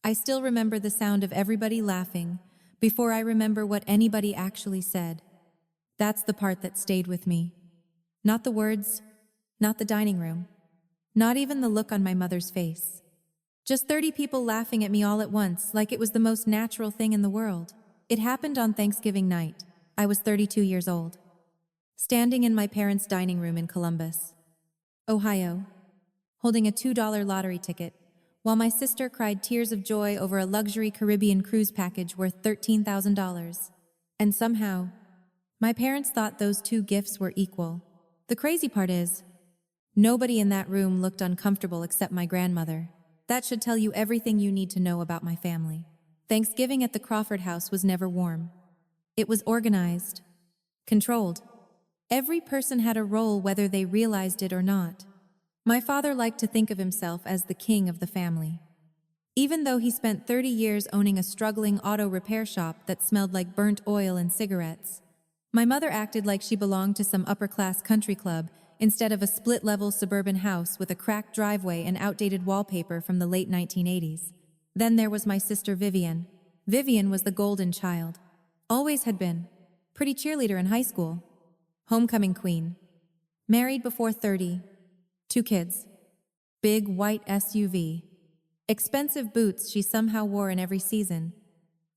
I still remember the sound of everybody laughing before I remember what anybody actually said. That's the part that stayed with me. Not the words, not the dining room, not even the look on my mother's face. Just 30 people laughing at me all at once, like it was the most natural thing in the world. It happened on Thanksgiving night. I was 32 years old, standing in my parents' dining room in Columbus, Ohio, holding a $2 lottery ticket, while my sister cried tears of joy over a luxury Caribbean cruise package worth $13,000. And somehow, my parents thought those two gifts were equal. The crazy part is, nobody in that room looked uncomfortable except my grandmother. That should tell you everything you need to know about my family. Thanksgiving at the Crawford house was never warm. It was organized, controlled. Every person had a role whether they realized it or not. My father liked to think of himself as the king of the family. Even though he spent 30 years owning a struggling auto repair shop that smelled like burnt oil and cigarettes, my mother acted like she belonged to some upper-class country club instead of a split-level suburban house with a cracked driveway and outdated wallpaper from the late 1980s. Then there was my sister Vivian. Vivian was the golden child. Always had been. Pretty cheerleader in high school. Homecoming queen. Married before 30. 2 kids. Big white SUV. Expensive boots she somehow wore in every season.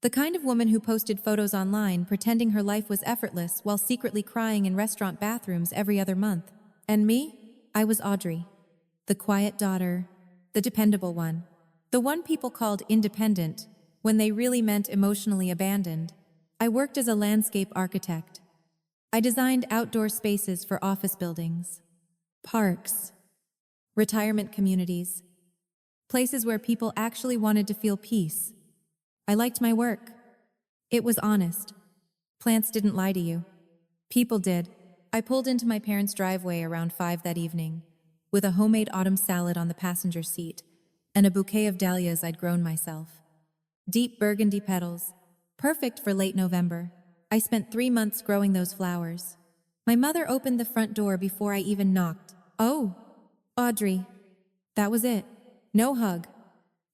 The kind of woman who posted photos online pretending her life was effortless while secretly crying in restaurant bathrooms every other month. And me? I was Audrey. The quiet daughter. The dependable one. The one people called independent when they really meant emotionally abandoned. I worked as a landscape architect. I designed outdoor spaces for office buildings, parks, retirement communities, places where people actually wanted to feel peace. I liked my work. It was honest. Plants didn't lie to you. People did. I pulled into my parents' driveway around 5 that evening, with a homemade autumn salad on the passenger seat and a bouquet of dahlias I'd grown myself. Deep burgundy petals, perfect for late November. I spent 3 months growing those flowers. My mother opened the front door before I even knocked. Oh, Audrey. That was it. No hug.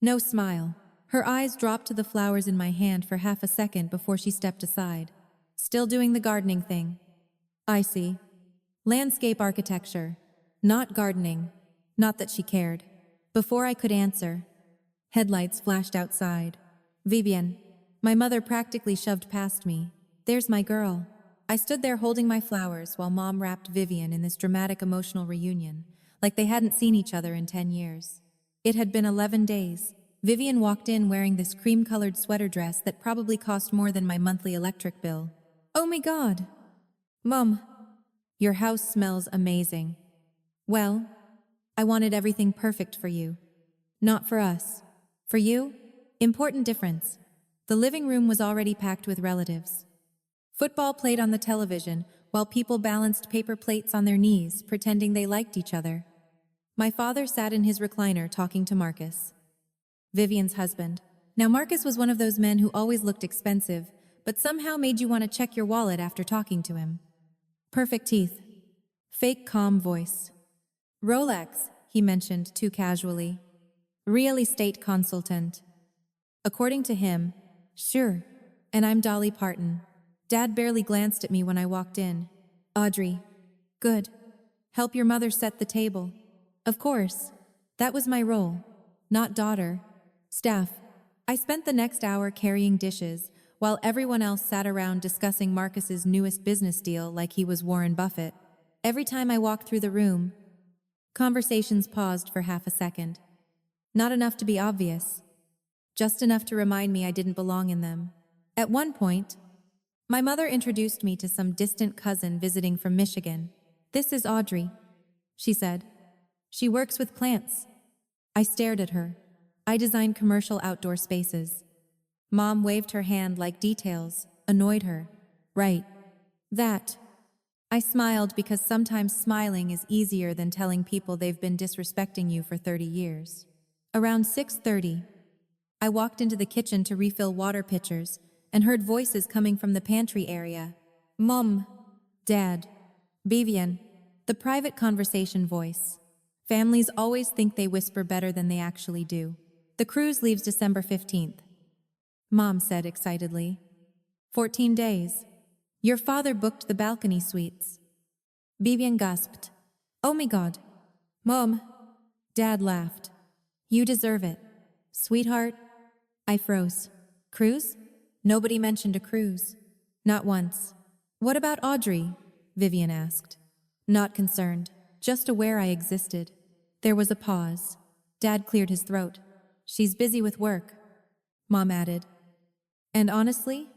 No smile. Her eyes dropped to the flowers in my hand for half a second before she stepped aside. Still doing the gardening thing. I see. Landscape architecture. Not gardening. Not that she cared. Before I could answer, headlights flashed outside. Vivian. My mother practically shoved past me. There's my girl. I stood there holding my flowers while Mom wrapped Vivian in this dramatic emotional reunion, like they hadn't seen each other in 10 years. It had been 11 days. Vivian walked in wearing this cream-colored sweater dress that probably cost more than my monthly electric bill. Oh my God! Mom, your house smells amazing. Well, I wanted everything perfect for you. Not for us. For you? Important difference. The living room was already packed with relatives. Football played on the television while people balanced paper plates on their knees, pretending they liked each other. My father sat in his recliner talking to Marcus, Vivian's husband. Now Marcus was one of those men who always looked expensive, but somehow made you want to check your wallet after talking to him. Perfect teeth. Fake calm voice. Rolex, he mentioned too casually. Real estate consultant. According to him, sure. And I'm Dolly Parton. Dad barely glanced at me when I walked in. Audrey. Good. Help your mother set the table. Of course. That was my role. Not daughter. Staff. I spent the next hour carrying dishes, while everyone else sat around discussing Marcus's newest business deal like he was Warren Buffett. Every time I walked through the room, conversations paused for half a second. Not enough to be obvious. Just enough to remind me I didn't belong in them. At one point, my mother introduced me to some distant cousin visiting from Michigan. This is Audrey, she said. She works with plants. I stared at her. I design commercial outdoor spaces. Mom waved her hand like details, annoyed her. Right. That. I smiled because sometimes smiling is easier than telling people they've been disrespecting you for 30 years. Around 6:30, I walked into the kitchen to refill water pitchers and heard voices coming from the pantry area. Mom, Dad, Vivian, the private conversation voice. Families always think they whisper better than they actually do. The cruise leaves December 15th. Mom said excitedly. 14 days. Your father booked the balcony suites. Vivian gasped. Oh my God. Mom. Dad laughed. You deserve it. Sweetheart. I froze. Cruise? Nobody mentioned a cruise. Not once. What about Audrey? Vivian asked. Not concerned, just aware I existed. There was a pause. Dad cleared his throat. She's busy with work, Mom added. And honestly,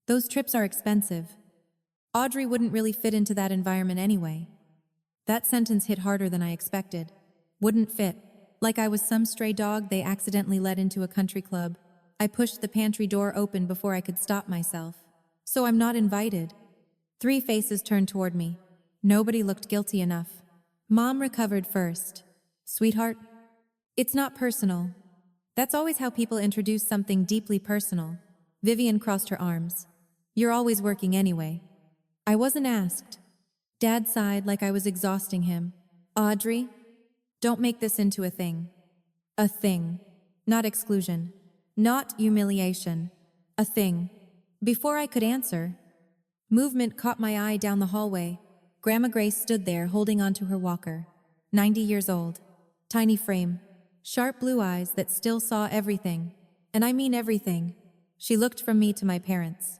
those trips are expensive. Audrey wouldn't really fit into that environment anyway. That sentence hit harder than I expected. Wouldn't fit. Like I was some stray dog they accidentally let into a country club. I pushed the pantry door open before I could stop myself. So I'm not invited. 3 faces turned toward me. Nobody looked guilty enough. Mom recovered first. Sweetheart, it's not personal. That's always how people introduce something deeply personal. Vivian crossed her arms. You're always working anyway. I wasn't asked. Dad sighed like I was exhausting him. Audrey, don't make this into a thing. A thing. Not exclusion. Not humiliation. A thing. Before I could answer, movement caught my eye down the hallway. Grandma Grace stood there holding onto her walker. 90 years old. Tiny frame. Sharp blue eyes that still saw everything. And I mean everything. She looked from me to my parents.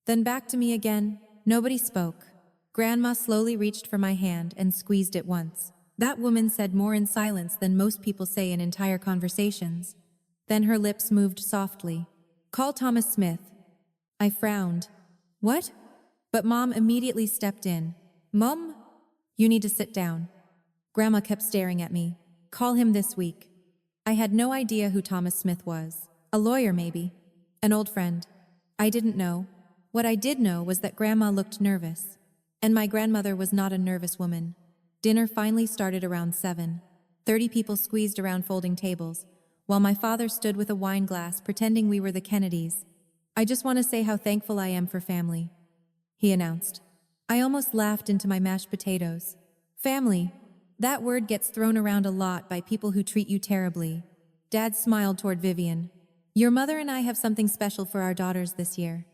Then back to me again. Nobody spoke. Grandma slowly reached for my hand and squeezed it once. That woman said more in silence than most people say in entire conversations. Then her lips moved softly. Call Thomas Smith. I frowned. What? But Mom immediately stepped in. Mom, you need to sit down. Grandma kept staring at me. Call him this week. I had no idea who Thomas Smith was. A lawyer, maybe. An old friend. I didn't know. What I did know was that Grandma looked nervous. And my grandmother was not a nervous woman. Dinner finally started around 7. 30 people squeezed around folding tables, while my father stood with a wine glass pretending we were the Kennedys. I just want to say how thankful I am for family, he announced. I almost laughed into my mashed potatoes. Family. That word gets thrown around a lot by people who treat you terribly. Dad smiled toward Vivian. Your mother and I have something special for our daughters this year.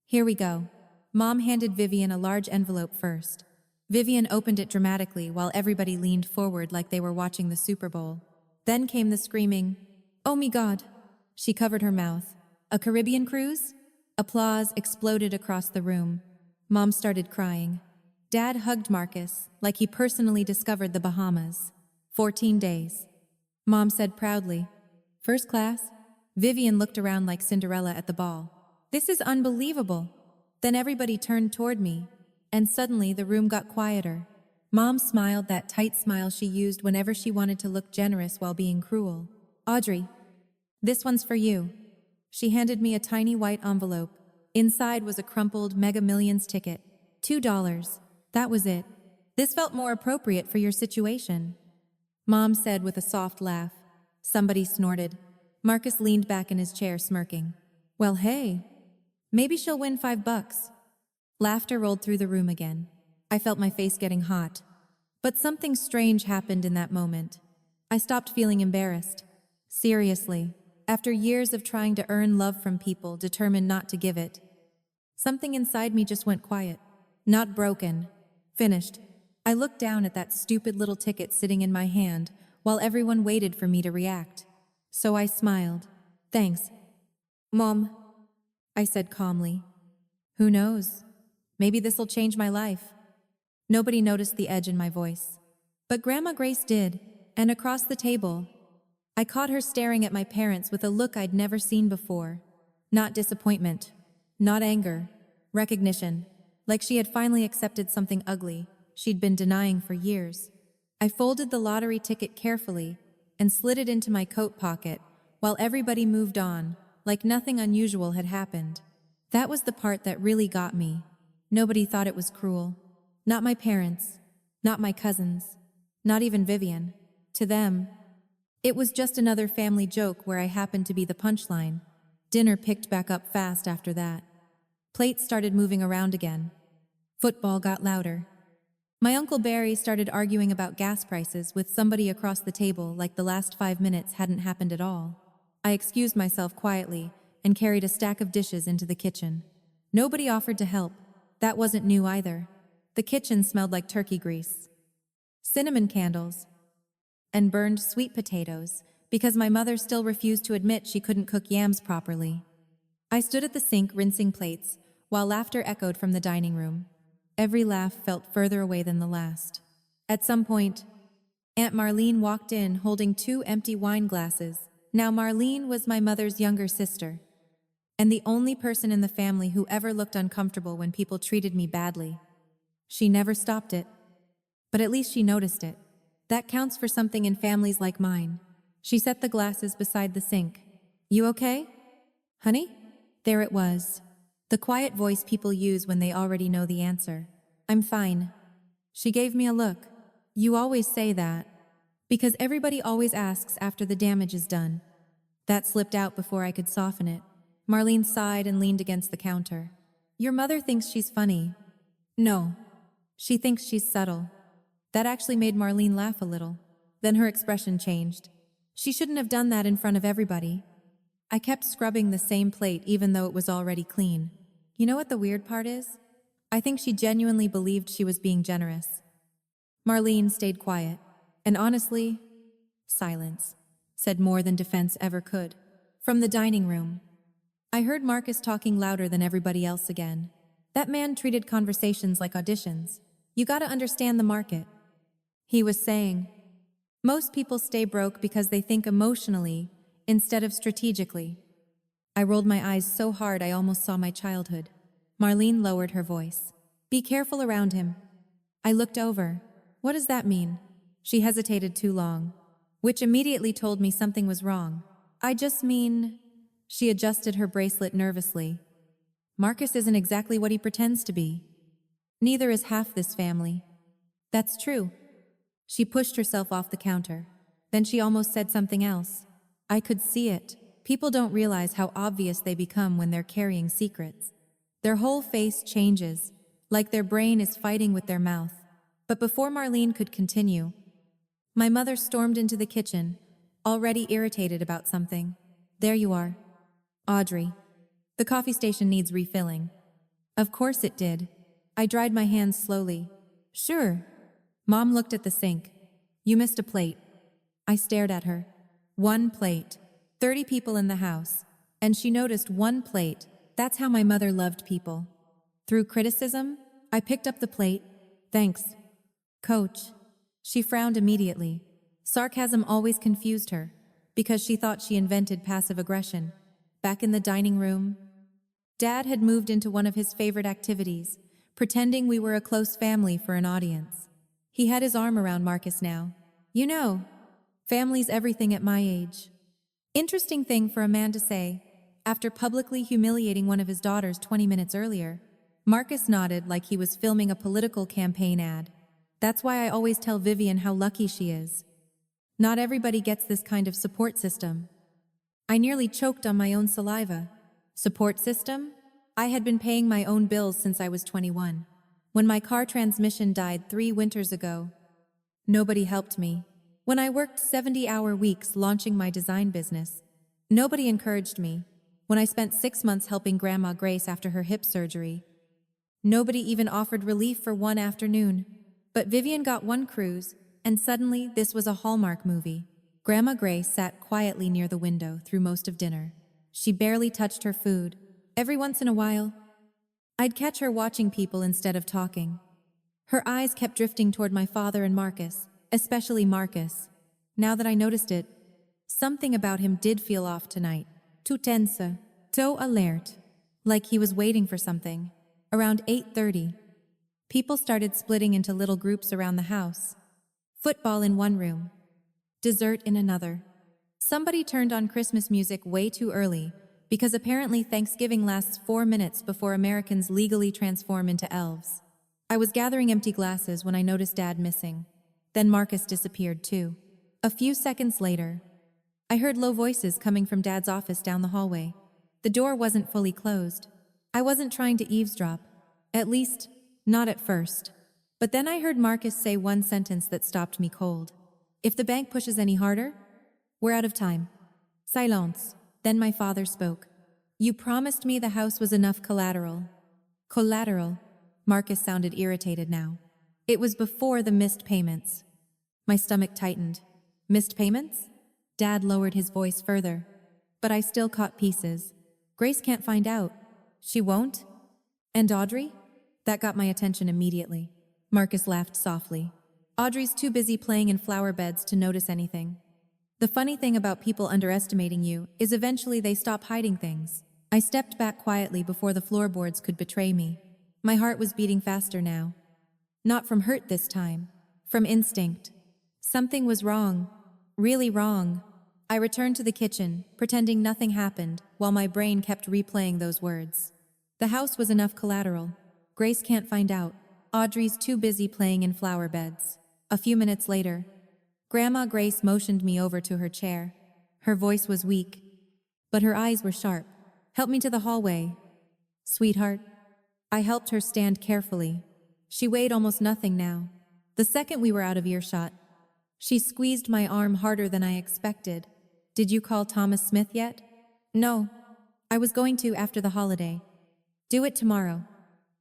Here we go. Mom handed Vivian a large envelope first. Vivian opened it dramatically while everybody leaned forward like they were watching the Super Bowl. Then came the screaming, "Oh my God!" She covered her mouth. A Caribbean cruise? Applause exploded across the room. Mom started crying. Dad hugged Marcus like he personally discovered the Bahamas. 14 days. Mom said proudly. First class? Vivian looked around like Cinderella at the ball. This is unbelievable. Then everybody turned toward me, and suddenly the room got quieter. Mom smiled that tight smile she used whenever she wanted to look generous while being cruel. Audrey, this one's for you. She handed me a tiny white envelope. Inside was a crumpled Mega Millions ticket. $2. That was it. This felt more appropriate for your situation, Mom said with a soft laugh. Somebody snorted. Marcus leaned back in his chair smirking. Well, hey, maybe she'll win $5. Laughter rolled through the room again. I felt my face getting hot. But something strange happened in that moment. I stopped feeling embarrassed. Seriously, after years of trying to earn love from people determined not to give it, something inside me just went quiet. Not broken. Finished. I looked down at that stupid little ticket sitting in my hand while everyone waited for me to react. So I smiled. Thanks. Mom, I said calmly. Who knows? Maybe this'll change my life. Nobody noticed the edge in my voice. But Grandma Grace did, and across the table, I caught her staring at my parents with a look I'd never seen before. Not disappointment. Not anger. Recognition. Like she had finally accepted something ugly she'd been denying for years. I folded the lottery ticket carefully and slid it into my coat pocket while everybody moved on, like nothing unusual had happened. That was the part that really got me. Nobody thought it was cruel. Not my parents. Not my cousins. Not even Vivian. To them, it was just another family joke where I happened to be the punchline. Dinner picked back up fast after that. Plates started moving around again. Football got louder. My Uncle Barry started arguing about gas prices with somebody across the table like the last 5 minutes hadn't happened at all. I excused myself quietly and carried a stack of dishes into the kitchen. Nobody offered to help. That wasn't new either. The kitchen smelled like turkey grease, cinnamon candles, and burned sweet potatoes because my mother still refused to admit she couldn't cook yams properly. I stood at the sink rinsing plates while laughter echoed from the dining room. Every laugh felt further away than the last. At some point, Aunt Marlene walked in holding 2 empty wine glasses. Now Marlene was my mother's younger sister, and the only person in the family who ever looked uncomfortable when people treated me badly. She never stopped it, but at least she noticed it. That counts for something in families like mine. She set the glasses beside the sink. "You okay, honey?" There it was. The quiet voice people use when they already know the answer. "I'm fine." She gave me a look. "You always say that." "Because everybody always asks after the damage is done." That slipped out before I could soften it. Marlene sighed and leaned against the counter. "Your mother thinks she's funny." "No. She thinks she's subtle." That actually made Marlene laugh a little. Then her expression changed. "She shouldn't have done that in front of everybody." I kept scrubbing the same plate even though it was already clean. You know what the weird part is? I think she genuinely believed she was being generous. Marlene stayed quiet, and honestly, silence said more than defense ever could. From the dining room, I heard Marcus talking louder than everybody else again. That man treated conversations like auditions. "You gotta understand the market," he was saying. "Most people stay broke because they think emotionally instead of strategically." I rolled my eyes so hard I almost saw my childhood. Marlene lowered her voice. "Be careful around him." I looked over. "What does that mean?" She hesitated too long, which immediately told me something was wrong. "I just mean..." She adjusted her bracelet nervously. "Marcus isn't exactly what he pretends to be. Neither is half this family." "That's true." She pushed herself off the counter. Then she almost said something else. I could see it. People don't realize how obvious they become when they're carrying secrets. Their whole face changes, like their brain is fighting with their mouth. But before Marlene could continue, my mother stormed into the kitchen, already irritated about something. "There you are. Audrey. The coffee station needs refilling." Of course it did. I dried my hands slowly. "Sure." Mom looked at the sink. "You missed a plate." I stared at her. 1 plate. 30 people in the house. And she noticed 1 plate. That's how my mother loved people. Through criticism, I picked up the plate. "Thanks, Coach." She frowned immediately. Sarcasm always confused her, because she thought she invented passive aggression. Back in the dining room, Dad had moved into one of his favorite activities, pretending we were a close family for an audience. He had his arm around Marcus now. "You know, family's everything at my age." Interesting thing for a man to say, after publicly humiliating one of his daughters 20 minutes earlier. Marcus nodded like he was filming a political campaign ad. "That's why I always tell Vivian how lucky she is. Not everybody gets this kind of support system." I nearly choked on my own saliva. Support system? I had been paying my own bills since I was 21. When my car transmission died 3 winters ago, nobody helped me. When I worked 70-hour weeks launching my design business, nobody encouraged me. When I spent 6 months helping Grandma Grace after her hip surgery, nobody even offered relief for 1 afternoon. But Vivian got 1 cruise, and suddenly this was a Hallmark movie. Grandma Grace sat quietly near the window through most of dinner. She barely touched her food. Every once in a while, I'd catch her watching people instead of talking. Her eyes kept drifting toward my father and Marcus, especially Marcus. Now that I noticed it, something about him did feel off tonight. Too tense, too alert, like he was waiting for something. Around 8:30, people started splitting into little groups around the house. Football in one room, dessert in another. Somebody turned on Christmas music way too early, because apparently Thanksgiving lasts 4 minutes before Americans legally transform into elves. I was gathering empty glasses when I noticed Dad missing. Then Marcus disappeared too. A few seconds later, I heard low voices coming from Dad's office down the hallway. The door wasn't fully closed. I wasn't trying to eavesdrop. At least, not at first. But then I heard Marcus say one sentence that stopped me cold. If the bank pushes any harder, we're out of time. Silence. Then my father spoke. You promised me the house was enough collateral. Collateral. Marcus sounded irritated now. It was before the missed payments. My stomach tightened. Missed payments? Dad lowered his voice further. But I still caught pieces. Grace can't find out. She won't? And Audrey? That got my attention immediately. Marcus laughed softly. Audrey's too busy playing in flower beds to notice anything. The funny thing about people underestimating you is eventually they stop hiding things. I stepped back quietly before the floorboards could betray me. My heart was beating faster now. Not from hurt this time. From instinct. Something was wrong. Really wrong. I returned to the kitchen, pretending nothing happened, while my brain kept replaying those words. The house was enough collateral. Grace can't find out. Audrey's too busy playing in flower beds. A few minutes later, Grandma Grace motioned me over to her chair. Her voice was weak, but her eyes were sharp. Help me to the hallway. Sweetheart. I helped her stand carefully. She weighed almost nothing now. The second we were out of earshot, she squeezed my arm harder than I expected. Did you call Thomas Smith yet? No. I was going to after the holiday. Do it tomorrow.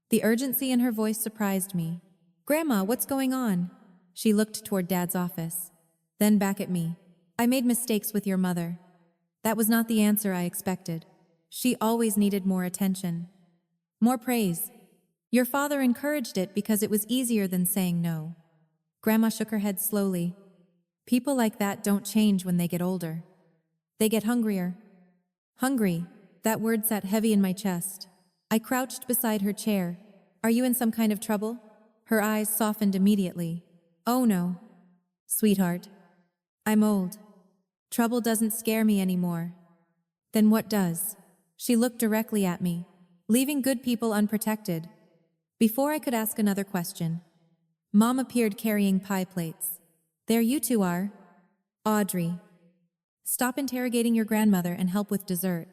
The urgency in her voice surprised me. Grandma, what's going on? She looked toward Dad's office, then back at me. I made mistakes with your mother. That was not the answer I expected. She always needed more attention. More praise. Your father encouraged it because it was easier than saying no. Grandma shook her head slowly. People like that don't change when they get older. They get hungrier. Hungry. That word sat heavy in my chest. I crouched beside her chair. Are you in some kind of trouble? Her eyes softened immediately. Oh no. Sweetheart. I'm old. Trouble doesn't scare me anymore. Then what does? She looked directly at me, leaving good people unprotected. Before I could ask another question, Mom appeared carrying pie plates. There you two are. Audrey. Stop interrogating your grandmother and help with dessert.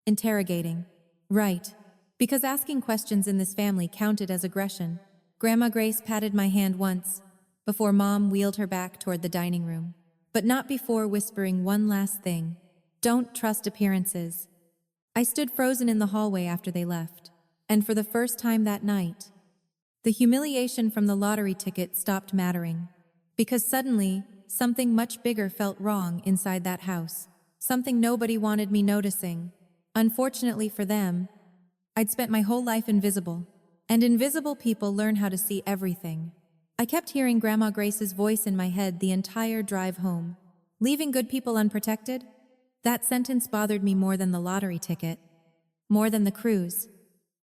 Interrogating. Right. Because asking questions in this family counted as aggression. Grandma Grace patted my hand once, before Mom wheeled her back toward the dining room. But not before whispering one last thing. Don't trust appearances. I stood frozen in the hallway after they left. And for the first time that night, the humiliation from the lottery ticket stopped mattering. Because suddenly, something much bigger felt wrong inside that house. Something nobody wanted me noticing. Unfortunately for them, I'd spent my whole life invisible. And invisible people learn how to see everything. I kept hearing Grandma Grace's voice in my head the entire drive home. Leaving good people unprotected? That sentence bothered me more than the lottery ticket. More than the cruise.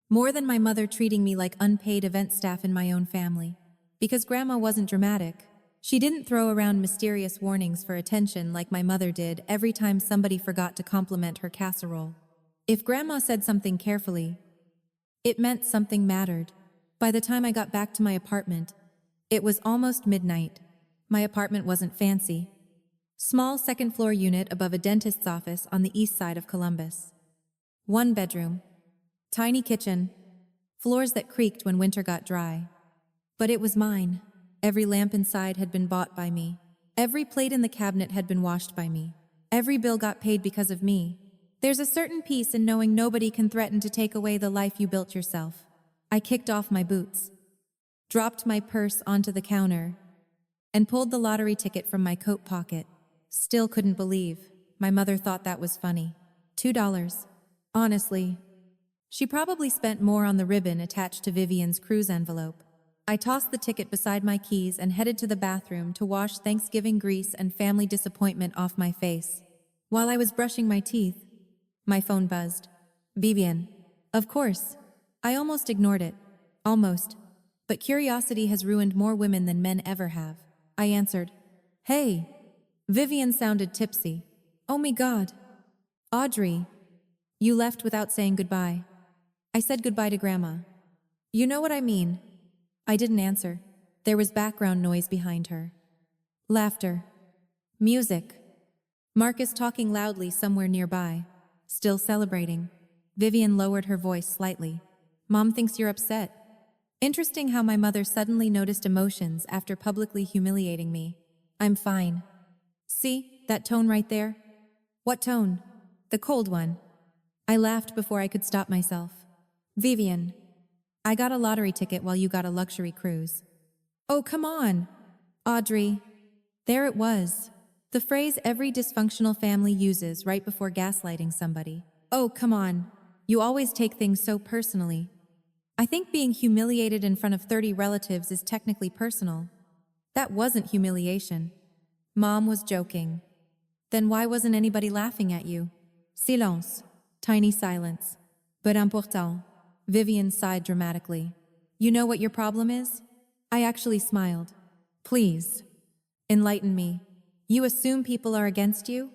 More than my mother treating me like unpaid event staff in my own family. Because Grandma wasn't dramatic. She didn't throw around mysterious warnings for attention like my mother did every time somebody forgot to compliment her casserole. If Grandma said something carefully, it meant something mattered. By the time I got back to my apartment, it was almost midnight. My apartment wasn't fancy. Small second-floor unit above a dentist's office on the east side of Columbus. 1 bedroom. Tiny kitchen. Floors that creaked when winter got dry. But it was mine. Every lamp inside had been bought by me. Every plate in the cabinet had been washed by me. Every bill got paid because of me. There's a certain peace in knowing nobody can threaten to take away the life you built yourself. I kicked off my boots, dropped my purse onto the counter, and pulled the lottery ticket from my coat pocket. Still couldn't believe. My mother thought that was funny. $2. Honestly, she probably spent more on the ribbon attached to Vivian's cruise envelope. I tossed the ticket beside my keys and headed to the bathroom to wash Thanksgiving grease and family disappointment off my face. While I was brushing my teeth, my phone buzzed. Vivian. Of course. I almost ignored it. Almost. But curiosity has ruined more women than men ever have. I answered. Hey. Vivian sounded tipsy. Oh my God. Audrey. You left without saying goodbye. I said goodbye to Grandma. You know what I mean. I didn't answer. There was background noise behind her. Laughter. Music. Marcus talking loudly somewhere nearby. Still celebrating. Vivian lowered her voice slightly. Mom thinks you're upset. Interesting how my mother suddenly noticed emotions after publicly humiliating me. I'm fine. See, that tone right there? What tone? The cold one. I laughed before I could stop myself. Vivian, I got a lottery ticket while you got a luxury cruise. Oh, come on. Audrey. There it was. The phrase every dysfunctional family uses right before gaslighting somebody. Oh, come on. You always take things so personally. I think being humiliated in front of 30 relatives is technically personal. That wasn't humiliation. Mom was joking. Then why wasn't anybody laughing at you? Silence. Tiny silence. But important. Vivian sighed dramatically. You know what your problem is? I actually smiled. Please. Enlighten me. You assume people are against you?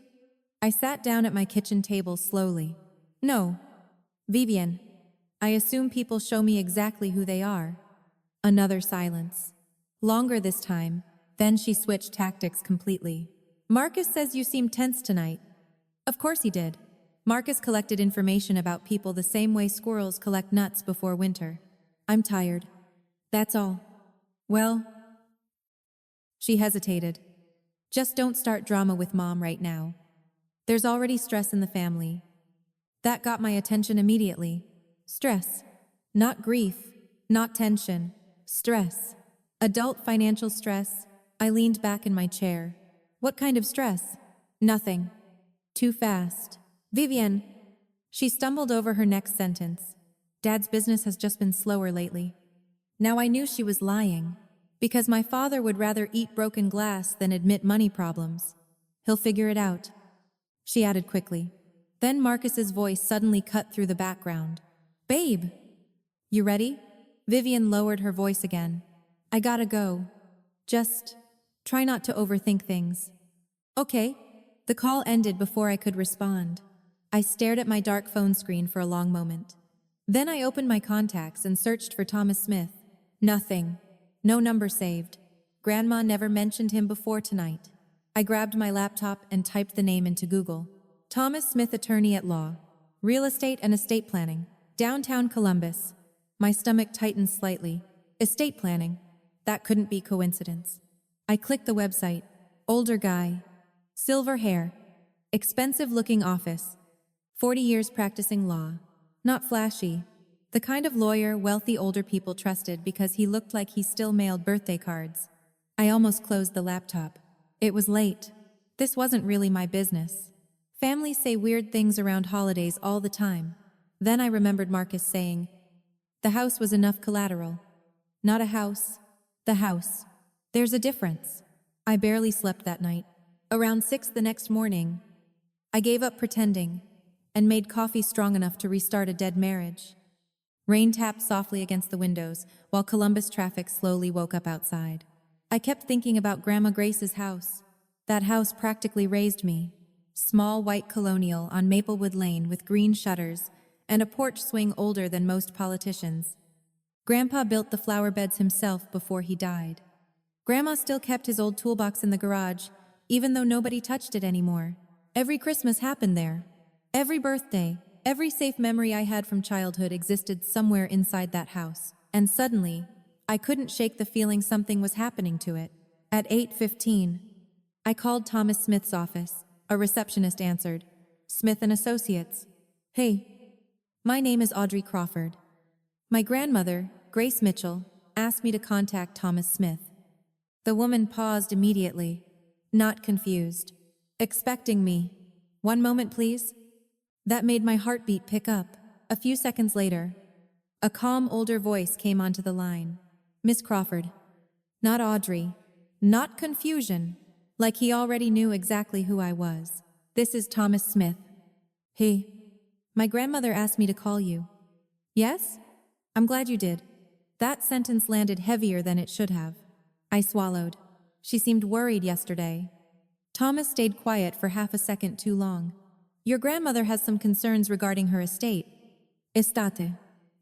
I sat down at my kitchen table slowly. No. Vivian. I assume people show me exactly who they are. Another silence. Longer this time. Then she switched tactics completely. Marcus says you seem tense tonight. Of course he did. Marcus collected information about people the same way squirrels collect nuts before winter. I'm tired. That's all. Well, she hesitated. Just don't start drama with Mom right now. There's already stress in the family. That got my attention immediately. Stress. Not grief. Not tension. Stress. Adult financial stress. I leaned back in my chair. What kind of stress? Nothing. Too fast. Vivian. She stumbled over her next sentence. Dad's business has just been slower lately. Now I knew she was lying. Because my father would rather eat broken glass than admit money problems. He'll figure it out. She added quickly. Then Marcus's voice suddenly cut through the background. Babe! You ready? Vivian lowered her voice again. I gotta go. Just try not to overthink things. Okay. The call ended before I could respond. I stared at my dark phone screen for a long moment. Then I opened my contacts and searched for Thomas Smith. Nothing. No number saved. Grandma never mentioned him before tonight. I grabbed my laptop and typed the name into Google. Thomas Smith, attorney at law. Real estate and estate planning. Downtown Columbus. My stomach tightened slightly. Estate planning. That couldn't be coincidence. I clicked the website. Older guy. Silver hair. Expensive-looking office. 40 years practicing law. Not flashy. The kind of lawyer wealthy older people trusted because he looked like he still mailed birthday cards. I almost closed the laptop. It was late. This wasn't really my business. Families say weird things around holidays all the time. Then I remembered Marcus saying, the house was enough collateral. Not a house. The house. There's a difference. I barely slept that night. Around 6 the next morning, I gave up pretending and made coffee strong enough to restart a dead marriage. Rain tapped softly against the windows while Columbus traffic slowly woke up outside. I kept thinking about Grandma Grace's house. That house practically raised me. Small white colonial on Maplewood Lane with green shutters and a porch swing older than most politicians. Grandpa built the flower beds himself before he died. Grandma still kept his old toolbox in the garage, even though nobody touched it anymore. Every Christmas happened there. Every birthday, every safe memory I had from childhood existed somewhere inside that house. And suddenly, I couldn't shake the feeling something was happening to it. At 8:15, I called Thomas Smith's office. A receptionist answered. Smith and Associates. Hey. My name is Audrey Crawford. My grandmother, Grace Mitchell, asked me to contact Thomas Smith. The woman paused immediately, not confused, expecting me. One moment, please. That made my heartbeat pick up. A few seconds later, a calm older voice came onto the line. Miss Crawford. Not Audrey. Not confusion. Like he already knew exactly who I was. This is Thomas Smith. Hey. My grandmother asked me to call you. Yes? I'm glad you did. That sentence landed heavier than it should have. I swallowed. She seemed worried yesterday. Thomas stayed quiet for half a second too long. Your grandmother has some concerns regarding her estate. Estate.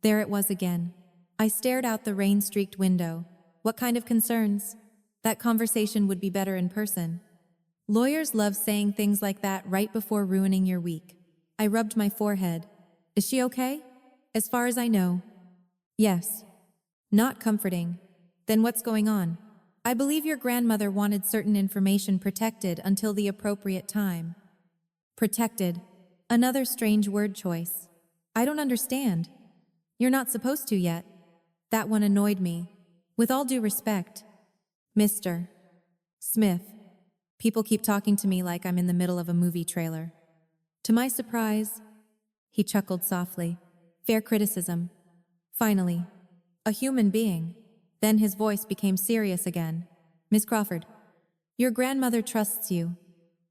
There it was again. I stared out the rain-streaked window. What kind of concerns? That conversation would be better in person. Lawyers love saying things like that right before ruining your week. I rubbed my forehead. Is she okay? As far as I know. Yes. Not comforting. Then what's going on? I believe your grandmother wanted certain information protected until the appropriate time. Protected. Another strange word choice. I don't understand. You're not supposed to yet. That one annoyed me. With all due respect, Mr. Smith. People keep talking to me like I'm in the middle of a movie trailer. To my surprise, he chuckled softly. Fair criticism. Finally, a human being. Then his voice became serious again. Miss Crawford, your grandmother trusts you.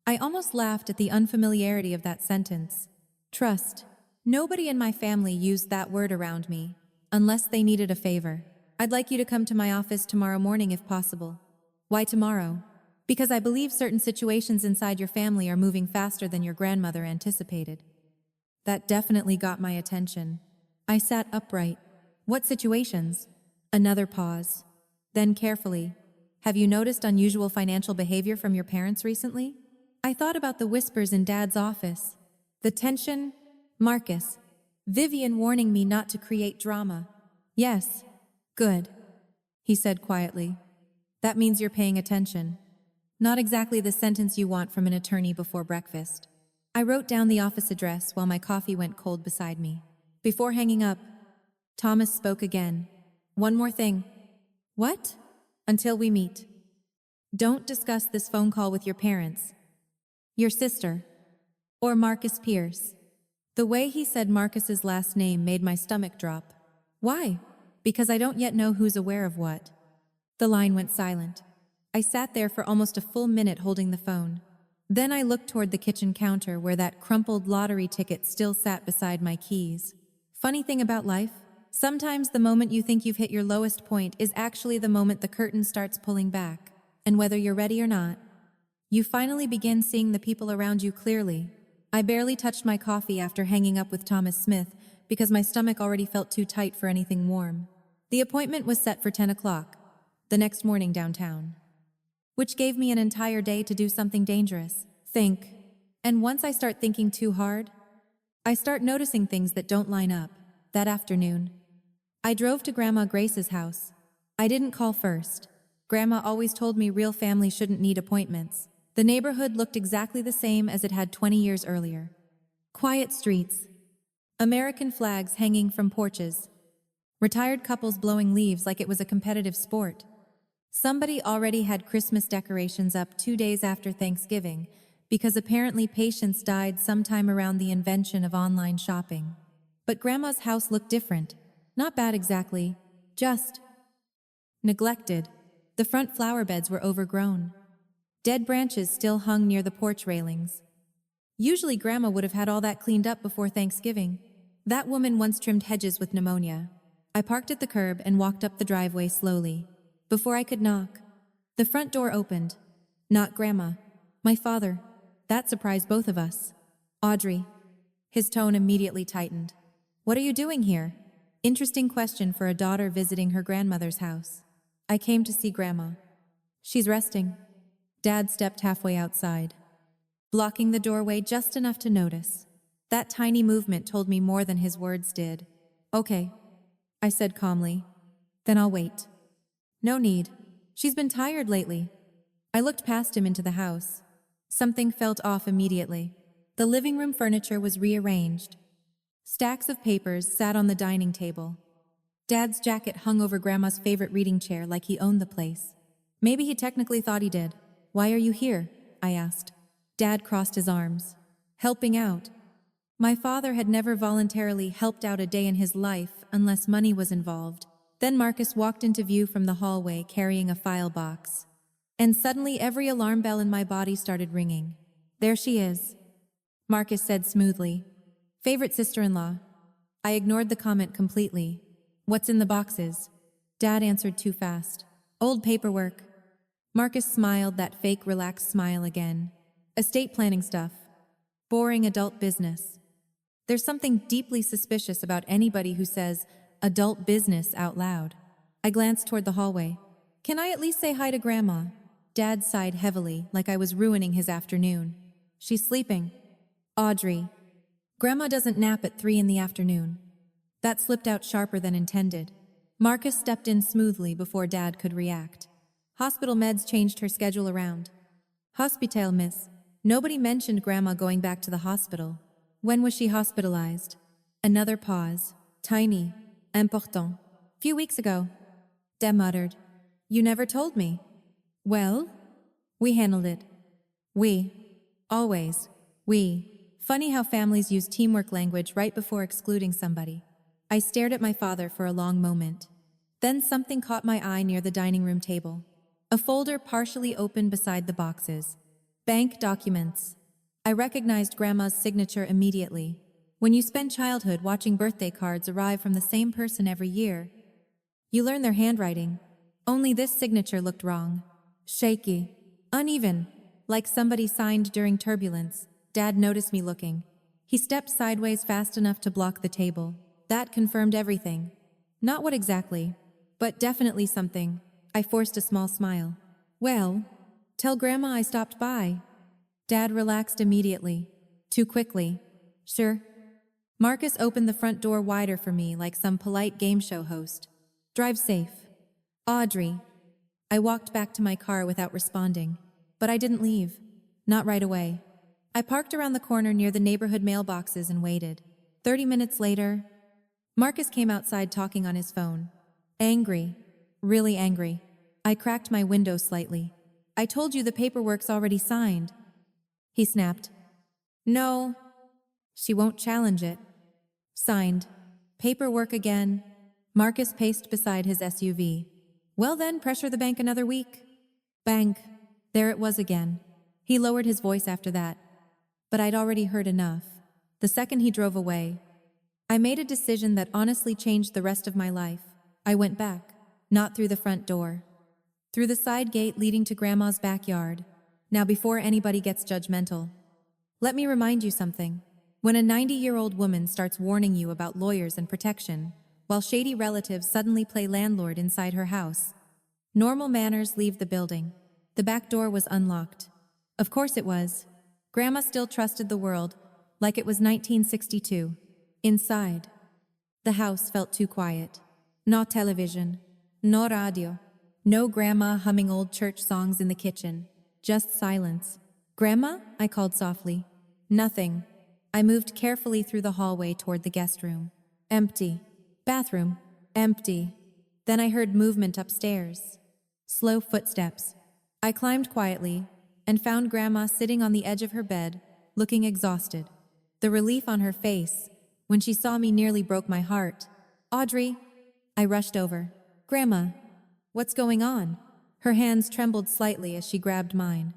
I almost laughed at the unfamiliarity of that sentence. Trust. Nobody in my family used that word around me, unless they needed a favor. I'd like you to come to my office tomorrow morning if possible. Why tomorrow? Because I believe certain situations inside your family are moving faster than your grandmother anticipated. That definitely got my attention. I sat upright. What situations? Another pause. Then carefully. Have you noticed unusual financial behavior from your parents recently? I thought about the whispers in Dad's office. The tension. Marcus. Vivian warning me not to create drama. Yes. Good. He said quietly. That means you're paying attention. Not exactly the sentence you want from an attorney before breakfast. I wrote down the office address while my coffee went cold beside me. Before hanging up, Thomas spoke again. One more thing. What? Until we meet. Don't discuss this phone call with your parents, your sister, or Marcus Pierce. The way he said Marcus's last name made my stomach drop. Why? Because I don't yet know who's aware of what. The line went silent. I sat there for almost a full minute holding the phone. Then I looked toward the kitchen counter where that crumpled lottery ticket still sat beside my keys. Funny thing about life, sometimes the moment you think you've hit your lowest point is actually the moment the curtain starts pulling back. And whether you're ready or not, you finally begin seeing the people around you clearly. I barely touched my coffee after hanging up with Thomas Smith because my stomach already felt too tight for anything warm. The appointment was set for 10 o'clock, the next morning downtown, which gave me an entire day to do something dangerous. Think. And once I start thinking too hard, I start noticing things that don't line up. That afternoon, I drove to Grandma Grace's house. I didn't call first. Grandma always told me real family shouldn't need appointments. The neighborhood looked exactly the same as it had 20 years earlier. Quiet streets, American flags hanging from porches, retired couples blowing leaves like it was a competitive sport. Somebody already had Christmas decorations up 2 days after Thanksgiving because apparently patience died sometime around the invention of online shopping. But Grandma's house looked different. Not bad exactly, just neglected. The front flower beds were overgrown. Dead branches still hung near the porch railings. Usually Grandma would have had all that cleaned up before Thanksgiving. That woman once trimmed hedges with pneumonia. I parked at the curb and walked up the driveway slowly. Before I could knock, the front door opened. Not Grandma. My father. That surprised both of us. Audrey. His tone immediately tightened. What are you doing here? Interesting question for a daughter visiting her grandmother's house. I came to see Grandma. She's resting. Dad stepped halfway outside, blocking the doorway just enough to notice. That tiny movement told me more than his words did. Okay, I said calmly. Then I'll wait. No need. She's been tired lately. I looked past him into the house. Something felt off immediately. The living room furniture was rearranged. Stacks of papers sat on the dining table. Dad's jacket hung over Grandma's favorite reading chair like he owned the place. Maybe he technically thought he did. Why are you here? I asked. Dad crossed his arms. Helping out. My father had never voluntarily helped out a day in his life unless money was involved. Then Marcus walked into view from the hallway carrying a file box. And suddenly every alarm bell in my body started ringing. There she is, Marcus said smoothly. Favorite sister-in-law. I ignored the comment completely. What's in the boxes? Dad answered too fast. Old paperwork. Marcus smiled, that fake relaxed smile again. Estate planning stuff. Boring adult business. There's something deeply suspicious about anybody who says adult business out loud. I glanced toward the hallway. Can I at least say hi to Grandma? Dad sighed heavily, like I was ruining his afternoon. She's sleeping. Audrey. Grandma doesn't nap at 3 in the afternoon. That slipped out sharper than intended. Marcus stepped in smoothly before Dad could react. Hospital meds changed her schedule around. Hospital, miss. Nobody mentioned Grandma going back to the hospital. When was she hospitalized? Another pause. Tiny. Important. Few weeks ago. Dad muttered. You never told me. Well? We handled it. We. Always. We. Funny how families use teamwork language right before excluding somebody. I stared at my father for a long moment. Then something caught my eye near the dining room table. A folder partially open beside the boxes. Bank documents. I recognized Grandma's signature immediately. When you spend childhood watching birthday cards arrive from the same person every year, you learn their handwriting. Only this signature looked wrong. Shaky. Uneven. Like somebody signed during turbulence. Dad noticed me looking. He stepped sideways fast enough to block the table. That confirmed everything. Not what exactly, but definitely something. I forced a small smile. Well, tell Grandma I stopped by. Dad relaxed immediately. Too quickly. Sure. Marcus opened the front door wider for me like some polite game show host. Drive safe. Audrey. I walked back to my car without responding. But I didn't leave. Not right away. I parked around the corner near the neighborhood mailboxes and waited. 30 minutes later, Marcus came outside talking on his phone. Angry. Really angry. I cracked my window slightly. I told you the paperwork's already signed. He snapped. No. She won't challenge it. Signed. Paperwork again. Marcus paced beside his SUV. Well then, pressure the bank another week. Bank. There it was again. He lowered his voice after that. But I'd already heard enough. The second he drove away, I made a decision that honestly changed the rest of my life. I went back. Not through the front door. Through the side gate leading to Grandma's backyard. Now before anybody gets judgmental, let me remind you something. When a 90-year-old woman starts warning you about lawyers and protection, while shady relatives suddenly play landlord inside her house, normal manners leave the building. The back door was unlocked. Of course it was. Grandma still trusted the world, like it was 1962. Inside, the house felt too quiet. No television. No radio. No Grandma humming old church songs in the kitchen. Just silence. Grandma? I called softly. Nothing. I moved carefully through the hallway toward the guest room. Empty. Bathroom. Empty. Then I heard movement upstairs. Slow footsteps. I climbed quietly and found Grandma sitting on the edge of her bed, looking exhausted. The relief on her face when she saw me nearly broke my heart. Audrey. I rushed over. Grandma. What's going on? Her hands trembled slightly as she grabbed mine.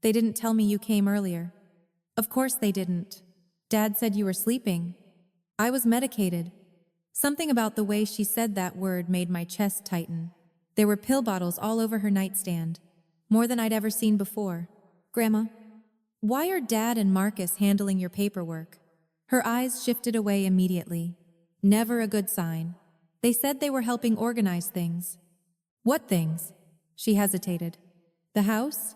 They didn't tell me you came earlier. Of course they didn't. Dad said you were sleeping. I was medicated. Something about the way she said that word made my chest tighten. There were pill bottles all over her nightstand. More than I'd ever seen before. Grandma, why are Dad and Marcus handling your paperwork? Her eyes shifted away immediately. Never a good sign. They said they were helping organize things. What things? She hesitated. The house?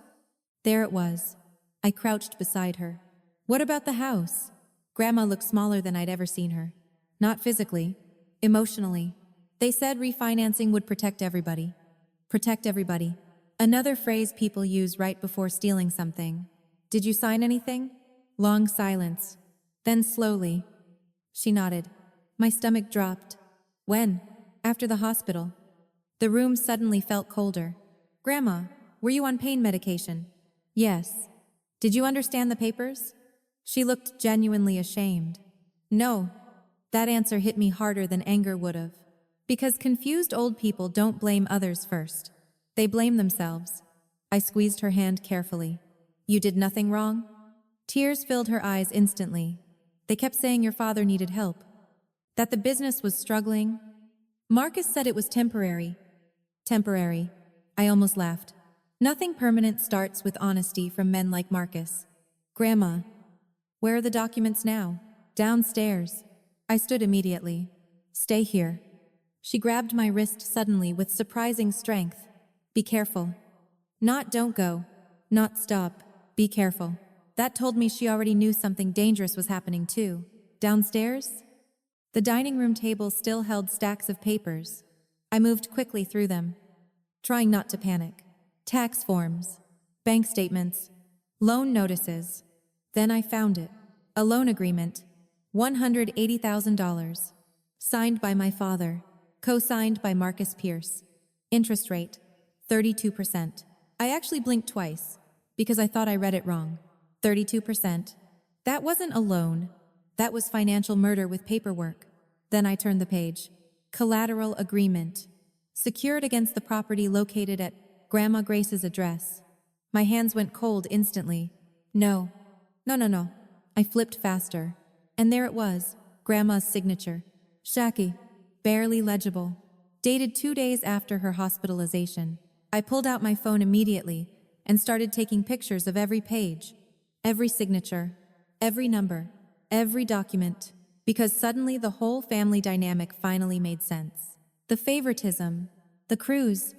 There it was. I crouched beside her. What about the house? Grandma looked smaller than I'd ever seen her. Not physically, emotionally. They said refinancing would protect everybody. Protect everybody. Another phrase people use right before stealing something. Did you sign anything? Long silence. Then slowly. She nodded. My stomach dropped. When? After the hospital. The room suddenly felt colder. Grandma, were you on pain medication? Yes. Did you understand the papers? She looked genuinely ashamed. No. That answer hit me harder than anger would have. Because confused old people don't blame others first. They blame themselves. I squeezed her hand carefully. You did nothing wrong? Tears filled her eyes instantly. They kept saying your father needed help. That the business was struggling. Marcus said it was temporary. Temporary. I almost laughed. Nothing permanent starts with honesty from men like Marcus. Grandma, where are the documents now? Downstairs. I stood immediately. Stay here. She grabbed my wrist suddenly with surprising strength. Be careful. Not don't go. Not stop. Be careful. That told me she already knew something dangerous was happening too. Downstairs? The dining room table still held stacks of papers. I moved quickly through them, trying not to panic. Tax forms, bank statements, loan notices. Then I found it. A loan agreement, $180,000. Signed by my father, co-signed by Marcus Pierce. Interest rate, 32%. I actually blinked twice, because I thought I read it wrong. 32%. That wasn't a loan. That was financial murder with paperwork. Then I turned the page. Collateral agreement. Secured against the property located at Grandma Grace's address. My hands went cold instantly. No. I flipped faster. And there it was, Grandma's signature. Shaky. Barely legible. Dated 2 days after her hospitalization. I pulled out my phone immediately and started taking pictures of every page, every signature, every number, every document, because suddenly the whole family dynamic finally made sense. The favoritism, the cruise,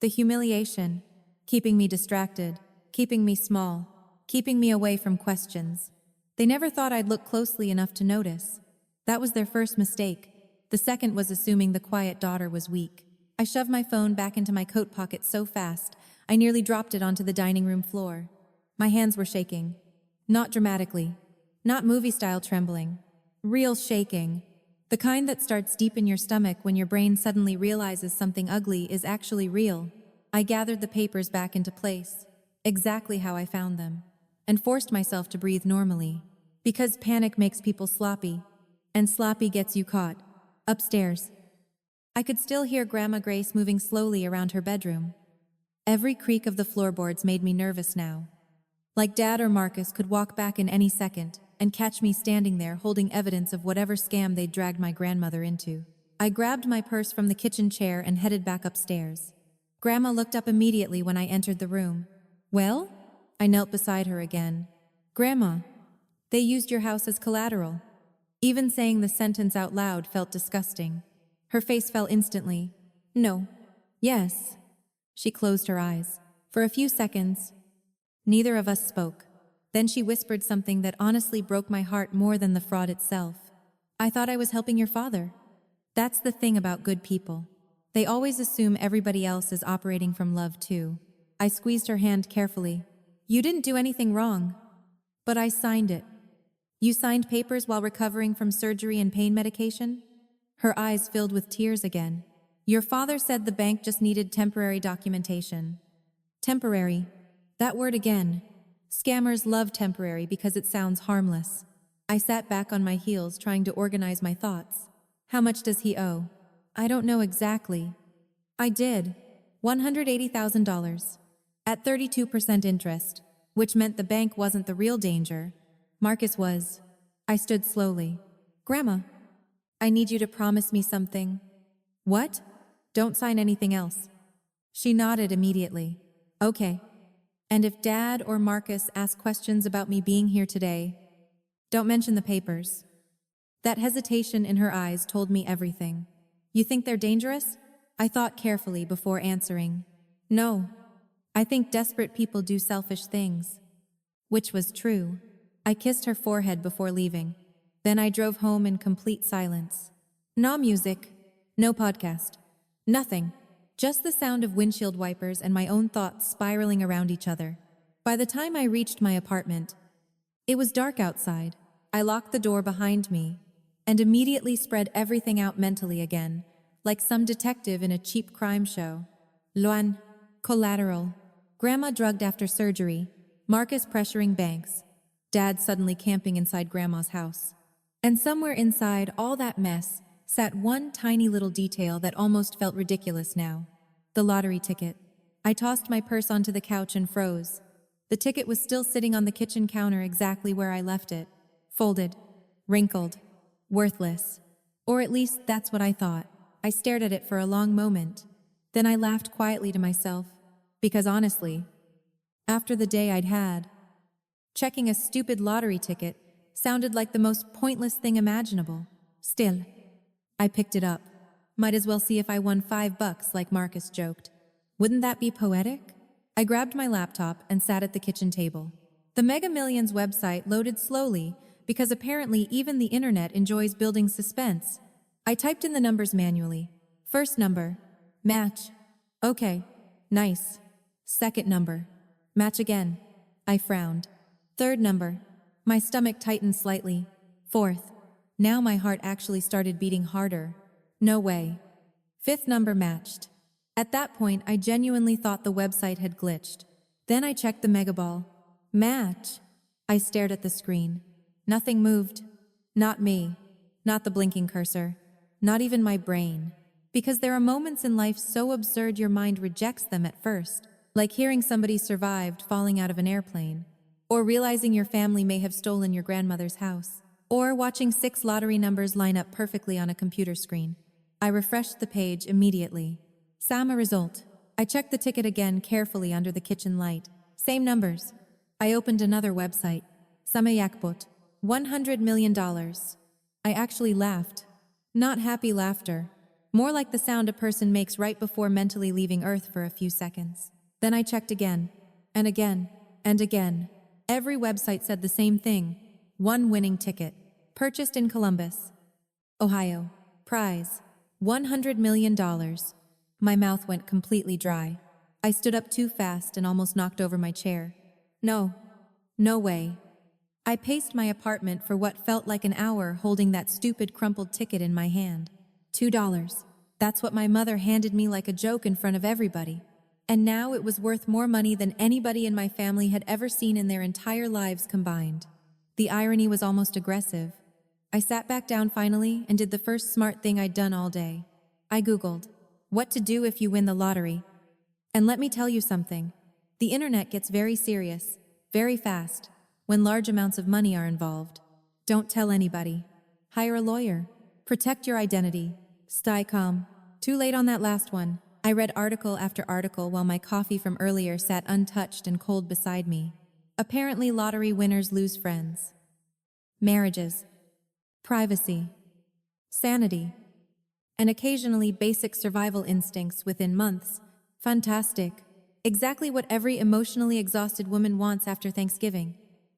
the humiliation, keeping me distracted, keeping me small, keeping me away from questions. They never thought I'd look closely enough to notice. That was their first mistake. The second was assuming the quiet daughter was weak. I shoved my phone back into my coat pocket so fast, I nearly dropped it onto the dining room floor. My hands were shaking. Not dramatically. Not movie-style trembling. Real shaking. The kind that starts deep in your stomach when your brain suddenly realizes something ugly is actually real. I gathered the papers back into place, exactly how I found them, and forced myself to breathe normally. Because panic makes people sloppy, and sloppy gets you caught. Upstairs. I could still hear Grandma Grace moving slowly around her bedroom. Every creak of the floorboards made me nervous now. Like Dad or Marcus could walk back in any second and catch me standing there holding evidence of whatever scam they'd dragged my grandmother into. I grabbed my purse from the kitchen chair and headed back upstairs. Grandma looked up immediately when I entered the room. Well? I knelt beside her again. Grandma, they used your house as collateral. Even saying the sentence out loud felt disgusting. Her face fell instantly. No. Yes. She closed her eyes. For a few seconds, neither of us spoke. Then she whispered something that honestly broke my heart more than the fraud itself. I thought I was helping your father. That's the thing about good people. They always assume everybody else is operating from love too. I squeezed her hand carefully. You didn't do anything wrong. But I signed it. You signed papers while recovering from surgery and pain medication? Her eyes filled with tears again. Your father said the bank just needed temporary documentation. Temporary. That word again. Scammers love temporary because it sounds harmless. I sat back on my heels trying to organize my thoughts. How much does he owe? I don't know exactly. I did. $180,000. At 32% interest, which meant the bank wasn't the real danger. Marcus was. I stood slowly. Grandma, I need you to promise me something. What? Don't sign anything else. She nodded immediately. Okay. And if Dad or Marcus ask questions about me being here today, don't mention the papers. That hesitation in her eyes told me everything. You think they're dangerous? I thought carefully before answering. No. I think desperate people do selfish things. Which was true. I kissed her forehead before leaving. Then I drove home in complete silence. No music, no podcast, nothing. Just the sound of windshield wipers and my own thoughts spiraling around each other. By the time I reached my apartment, it was dark outside. I locked the door behind me and immediately spread everything out mentally again, like some detective in a cheap crime show. Luan, collateral, Grandma drugged after surgery, Marcus pressuring banks, Dad suddenly camping inside Grandma's house. And somewhere inside all that mess sat one tiny little detail that almost felt ridiculous now. The lottery ticket. I tossed my purse onto the couch and froze. The ticket was still sitting on the kitchen counter exactly where I left it. Folded. Wrinkled. Worthless. Or at least that's what I thought. I stared at it for a long moment. Then I laughed quietly to myself. Because honestly, after the day I'd had, checking a stupid lottery ticket sounded like the most pointless thing imaginable. Still, I picked it up. Might as well see if I won $5 like Marcus joked. Wouldn't that be poetic? I grabbed my laptop and sat at the kitchen table. The Mega Millions website loaded slowly because apparently even the internet enjoys building suspense. I typed in the numbers manually. First number, Match. Okay. Nice. Second number. Match again. I frowned. Third number. My stomach tightened slightly. Fourth. Now my heart actually started beating harder. No way. Fifth number matched. At that point, I genuinely thought the website had glitched. Then I checked the megaball. Match. I stared at the screen. Nothing moved. Not me. Not the blinking cursor. Not even my brain. Because there are moments in life so absurd your mind rejects them at first, like hearing somebody survived falling out of an airplane, or realizing your family may have stolen your grandmother's house, or watching 6 lottery numbers line up perfectly on a computer screen. I refreshed the page immediately. Sama result. I checked the ticket again carefully under the kitchen light. Same numbers. I opened another website. Sama Yakbot. $100 million. I actually laughed. Not happy laughter. More like the sound a person makes right before mentally leaving Earth for a few seconds. Then I checked again, and again, and again. Every website said the same thing. 1 winning ticket. Purchased in Columbus, Ohio. Prize. $100 million. My mouth went completely dry. I stood up too fast and almost knocked over my chair. No. No way. I paced my apartment for what felt like an hour holding that stupid crumpled ticket in my hand. $2. That's what my mother handed me like a joke in front of everybody. And now it was worth more money than anybody in my family had ever seen in their entire lives combined. The irony was almost aggressive. I sat back down finally and did the first smart thing I'd done all day. I Googled, what to do if you win the lottery. And let me tell you something. The internet gets very serious, very fast, when large amounts of money are involved. Don't tell anybody. Hire a lawyer. Protect your identity. Stay calm. Too late on that last one. I read article after article while my coffee from earlier sat untouched and cold beside me. Apparently lottery winners lose friends, marriages, privacy, sanity, and occasionally basic survival instincts within months. Fantastic. Exactly what every emotionally exhausted woman wants after Thanksgiving.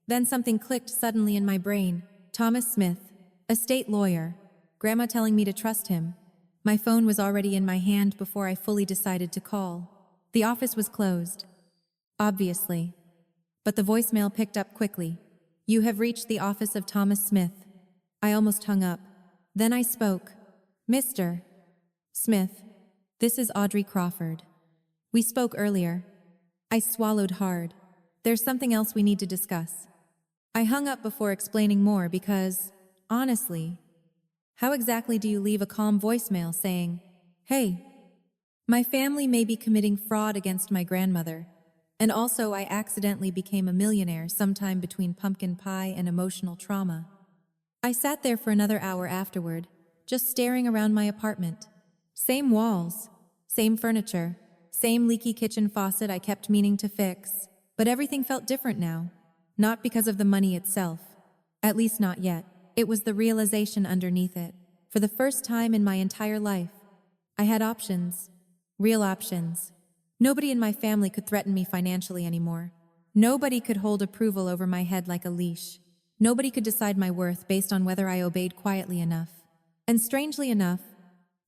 Then something clicked suddenly in my brain. Thomas Smith, a state lawyer. Grandma telling me to trust him. My phone was already in my hand before I fully decided to call. The office was closed. Obviously. But the voicemail picked up quickly. You have reached the office of Thomas Smith. I almost hung up. Then I spoke. Mr. Smith, this is Audrey Crawford. We spoke earlier. I swallowed hard. There's something else we need to discuss. I hung up before explaining more because, honestly, how exactly do you leave a calm voicemail saying, hey, my family may be committing fraud against my grandmother, and also I accidentally became a millionaire sometime between pumpkin pie and emotional trauma. I sat there for another hour afterward, just staring around my apartment. Same walls, same furniture, same leaky kitchen faucet I kept meaning to fix, but everything felt different now. Not because of the money itself. At least not yet. It was the realization underneath it. For the first time in my entire life, I had options. Real options. Nobody in my family could threaten me financially anymore. Nobody could hold approval over my head like a leash. Nobody could decide my worth based on whether I obeyed quietly enough. And strangely enough,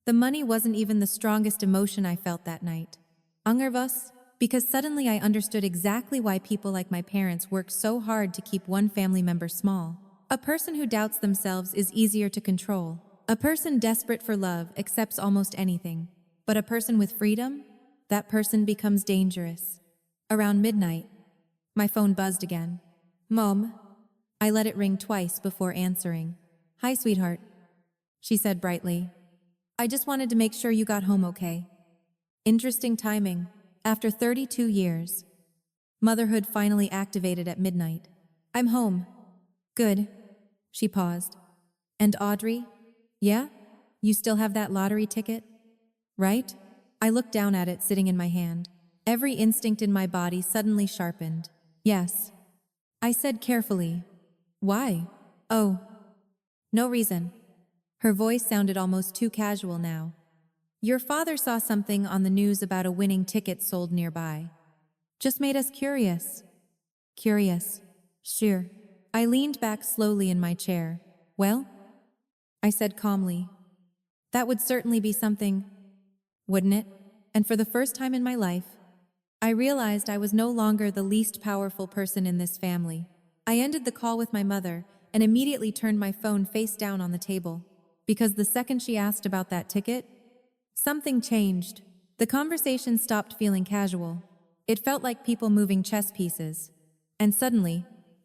the money wasn't even the strongest emotion I felt that night. Ungervus, because suddenly I understood exactly why people like my parents work so hard to keep one family member small. A person who doubts themselves is easier to control. A person desperate for love accepts almost anything. But a person with freedom? That person becomes dangerous. Around midnight, my phone buzzed again. Mom. I let it ring twice before answering. Hi, sweetheart, she said brightly. I just wanted to make sure you got home okay. Interesting timing. After 32 years, motherhood finally activated at midnight. I'm home. Good. She paused. And Audrey? Yeah? You still have that lottery ticket? Right? I looked down at it sitting in my hand. Every instinct in my body suddenly sharpened. Yes. I said carefully. Why? Oh. No reason. Her voice sounded almost too casual now. Your father saw something on the news about a winning ticket sold nearby. Just made us curious. Curious. Sure. I leaned back slowly in my chair. Well? I said calmly. That would certainly be something, wouldn't it? and for the first time in my life, I realized I was no longer the least powerful person in this family. I ended the call with my mother and immediately turned my phone face down on the table, because the second she asked about that ticket, something changed. The conversation stopped feeling casual. It felt like people moving chess pieces. And suddenly,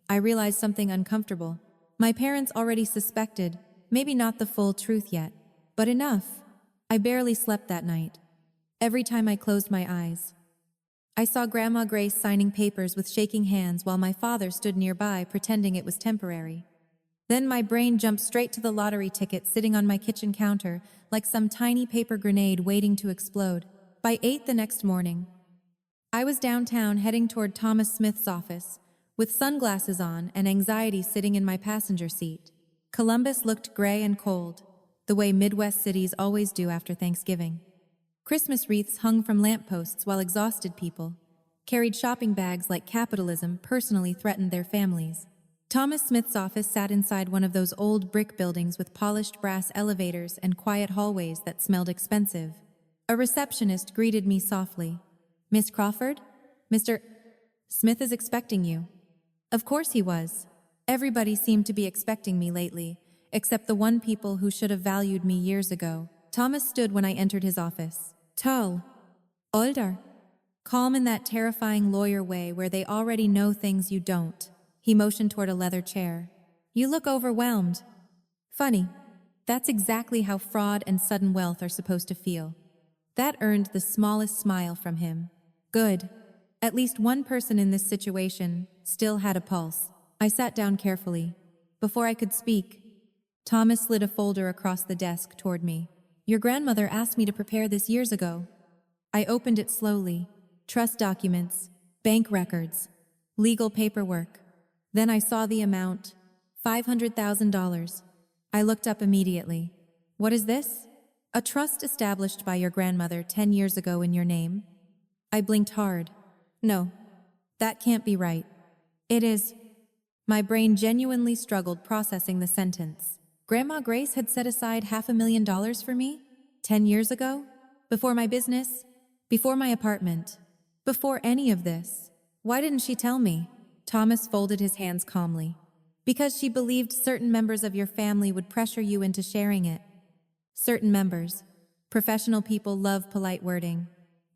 I realized something uncomfortable. My parents already suspected, maybe not the full truth yet, but enough. I barely slept that night. Every time I closed my eyes, I saw Grandma Grace signing papers with shaking hands while my father stood nearby pretending it was temporary. Then my brain jumped straight to the lottery ticket sitting on my kitchen counter like some tiny paper grenade waiting to explode. By 8 the next morning, I was downtown heading toward Thomas Smith's office, with sunglasses on and anxiety sitting in my passenger seat. Columbus looked gray and cold, the way Midwest cities always do after Thanksgiving. Christmas wreaths hung from lampposts while exhausted people carried shopping bags like capitalism personally threatened their families. Thomas Smith's office sat inside one of those old brick buildings with polished brass elevators and quiet hallways that smelled expensive. A receptionist greeted me softly. "Miss Crawford? Mr. Smith is expecting you." Of course he was. Everybody seemed to be expecting me lately, except the one people who should have valued me years ago. Thomas stood when I entered his office. Tall, older, calm in that terrifying lawyer way where they already know things you don't. He motioned toward a leather chair. "You look overwhelmed." Funny. That's exactly how fraud and sudden wealth are supposed to feel. That earned the smallest smile from him. Good. At least one person in this situation still had a pulse. I sat down carefully. Before I could speak, Thomas slid a folder across the desk toward me. "Your grandmother asked me to prepare this years ago." I opened it slowly. Trust documents, bank records, legal paperwork. Then I saw the amount, $500,000. I looked up immediately. "What is this?" "A trust established by your grandmother 10 years ago in your name." I blinked hard. "No, that can't be right." "It is." My brain genuinely struggled processing the sentence. Grandma Grace had set aside $500,000 for me? 10 years ago? Before my business? Before my apartment? Before any of this? Why didn't she tell me? Thomas folded his hands calmly. "Because she believed certain members of your family would pressure you into sharing it." Certain members. Professional people love polite wording.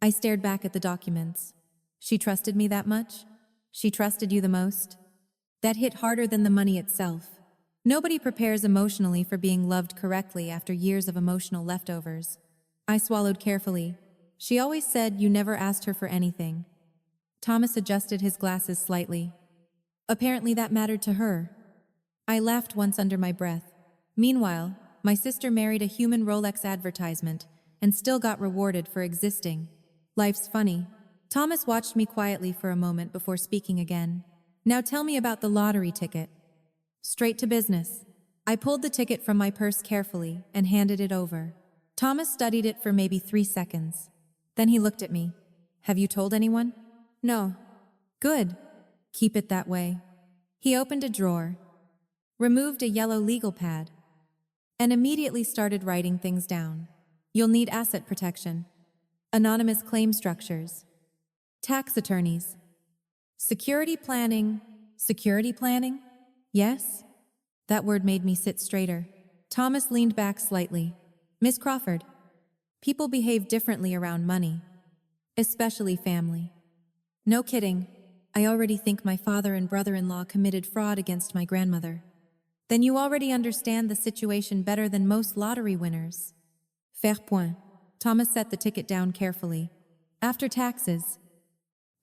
I stared back at the documents. She trusted me that much? She trusted you the most? That hit harder than the money itself. Nobody prepares emotionally for being loved correctly after years of emotional leftovers. I swallowed carefully. She always said you never asked her for anything. Thomas adjusted his glasses slightly. Apparently that mattered to her. I laughed once under my breath. Meanwhile, my sister married a human Rolex advertisement and still got rewarded for existing. Life's funny. Thomas watched me quietly for a moment before speaking again. "Now tell me about the lottery ticket." Straight to business. I pulled the ticket from my purse carefully and handed it over. Thomas studied it for maybe 3 seconds. Then he looked at me. "Have you told anyone?" "No." "Good. Keep it that way." He opened a drawer, removed a yellow legal pad, and immediately started writing things down. "You'll need asset protection, anonymous claim structures, tax attorneys, security planning." Security planning? Yes? That word made me sit straighter. Thomas leaned back slightly. "Miss Crawford, people behave differently around money, especially family." "No kidding. I already think my father and brother-in-law committed fraud against my grandmother." "Then you already understand the situation better than most lottery winners." Fair point. Thomas set the ticket down carefully. "After taxes,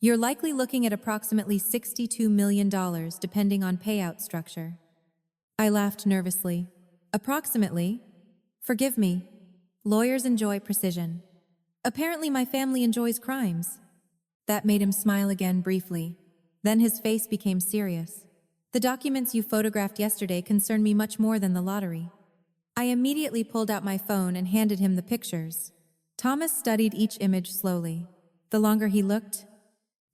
you're likely looking at approximately $62 million depending on payout structure." I laughed nervously. "Approximately? Forgive me. Lawyers enjoy precision. Apparently my family enjoys crimes." That made him smile again briefly. Then his face became serious. "The documents you photographed yesterday concern me much more than the lottery." I immediately pulled out my phone and handed him the pictures. Thomas studied each image slowly. The longer he looked,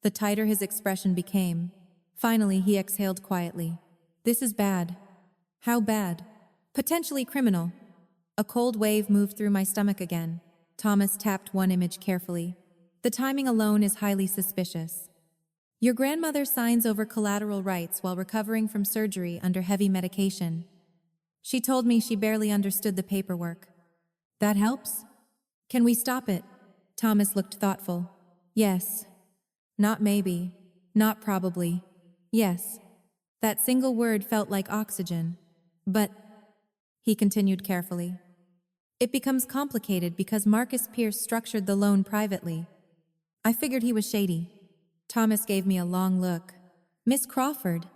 the tighter his expression became. Finally, he exhaled quietly. "This is bad." "How bad?" "Potentially criminal." A cold wave moved through my stomach again. Thomas tapped one image carefully. The timing alone is highly suspicious. Your grandmother signs over collateral rights while recovering from surgery under heavy medication. She told me she barely understood the paperwork. That helps? Can we stop it? Thomas looked thoughtful. Yes. Not maybe. Not probably. Yes. That single word felt like oxygen. But, he continued carefully, it becomes complicated because Marcus Pierce structured the loan privately. I figured he was shady. Thomas gave me a long look. Miss Crawford.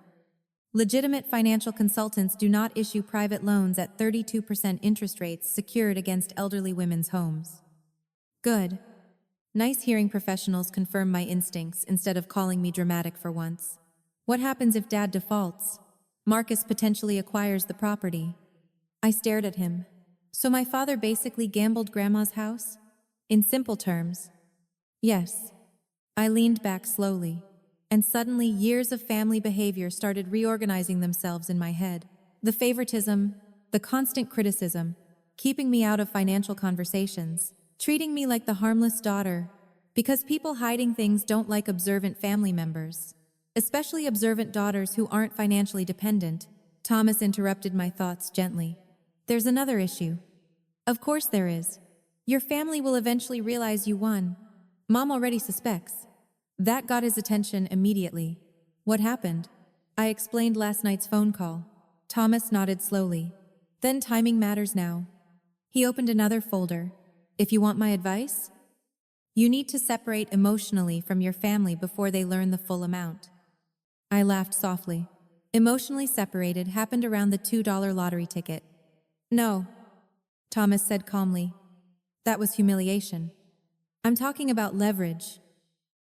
Legitimate financial consultants do not issue private loans at 32% interest rates secured against elderly women's homes. Good. Nice hearing professionals confirm my instincts instead of calling me dramatic for once. What happens if Dad defaults? Marcus potentially acquires the property. I stared at him. So my father basically gambled Grandma's house? In simple terms. Yes. I leaned back slowly, and suddenly years of family behavior started reorganizing themselves in my head. The favoritism, the constant criticism, keeping me out of financial conversations, treating me like the harmless daughter, because people hiding things don't like observant family members, especially observant daughters who aren't financially dependent. Thomas interrupted my thoughts gently. There's another issue. Of course there is. Your family will eventually realize you won. Mom already suspects. That got his attention immediately. What happened? I explained last night's phone call. Thomas nodded slowly. Then timing matters now. He opened another folder. If you want my advice, you need to separate emotionally from your family before they learn the full amount. I laughed softly. Emotionally separated happened around the $2 lottery ticket. No, Thomas said calmly. That was humiliation. I'm talking about leverage.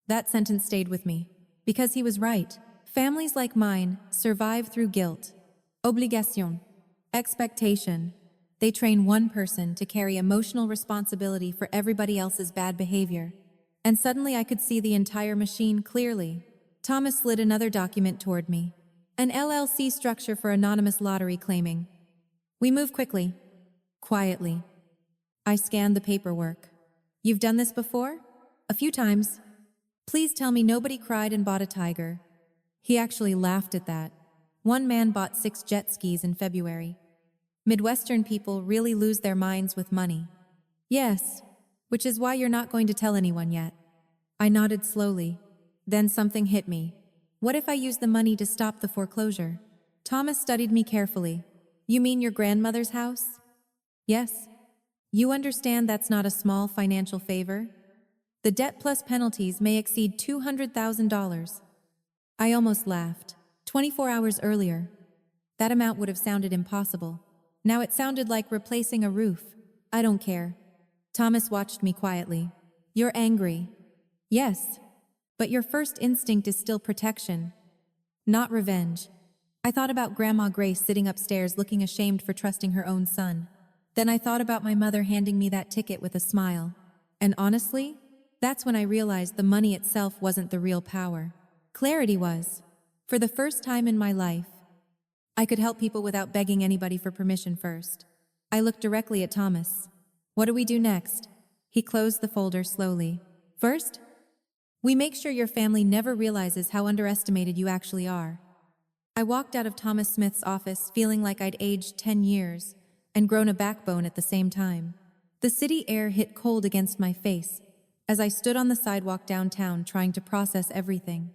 That sentence stayed with me, because he was right. Families like mine survive through guilt, obligation, expectation. They train one person to carry emotional responsibility for everybody else's bad behavior. And suddenly I could see the entire machine clearly. Thomas slid another document toward me. An LLC structure for anonymous lottery claiming. We move quickly. Quietly. I scanned the paperwork. You've done this before? A few times. Please tell me nobody cried and bought a tiger. He actually laughed at that. One man bought 6 jet skis in February. Midwestern people really lose their minds with money. Yes, which is why you're not going to tell anyone yet. I nodded slowly. Then something hit me. What if I use the money to stop the foreclosure? Thomas studied me carefully. You mean your grandmother's house? Yes. You understand that's not a small financial favor? The debt plus penalties may exceed $200,000. I almost laughed. 24 hours earlier, that amount would have sounded impossible. Now it sounded like replacing a roof. I don't care. Thomas watched me quietly. You're angry. Yes, but your first instinct is still protection, not revenge. I thought about Grandma Grace sitting upstairs looking ashamed for trusting her own son. Then I thought about my mother handing me that ticket with a smile. And honestly, that's when I realized the money itself wasn't the real power. Clarity was. For the first time in my life, I could help people without begging anybody for permission first. I looked directly at Thomas. What do we do next? He closed the folder slowly. First, we make sure your family never realizes how underestimated you actually are. I walked out of Thomas Smith's office feeling like I'd aged 10 years and grown a backbone at the same time. The city air hit cold against my face as I stood on the sidewalk downtown trying to process everything.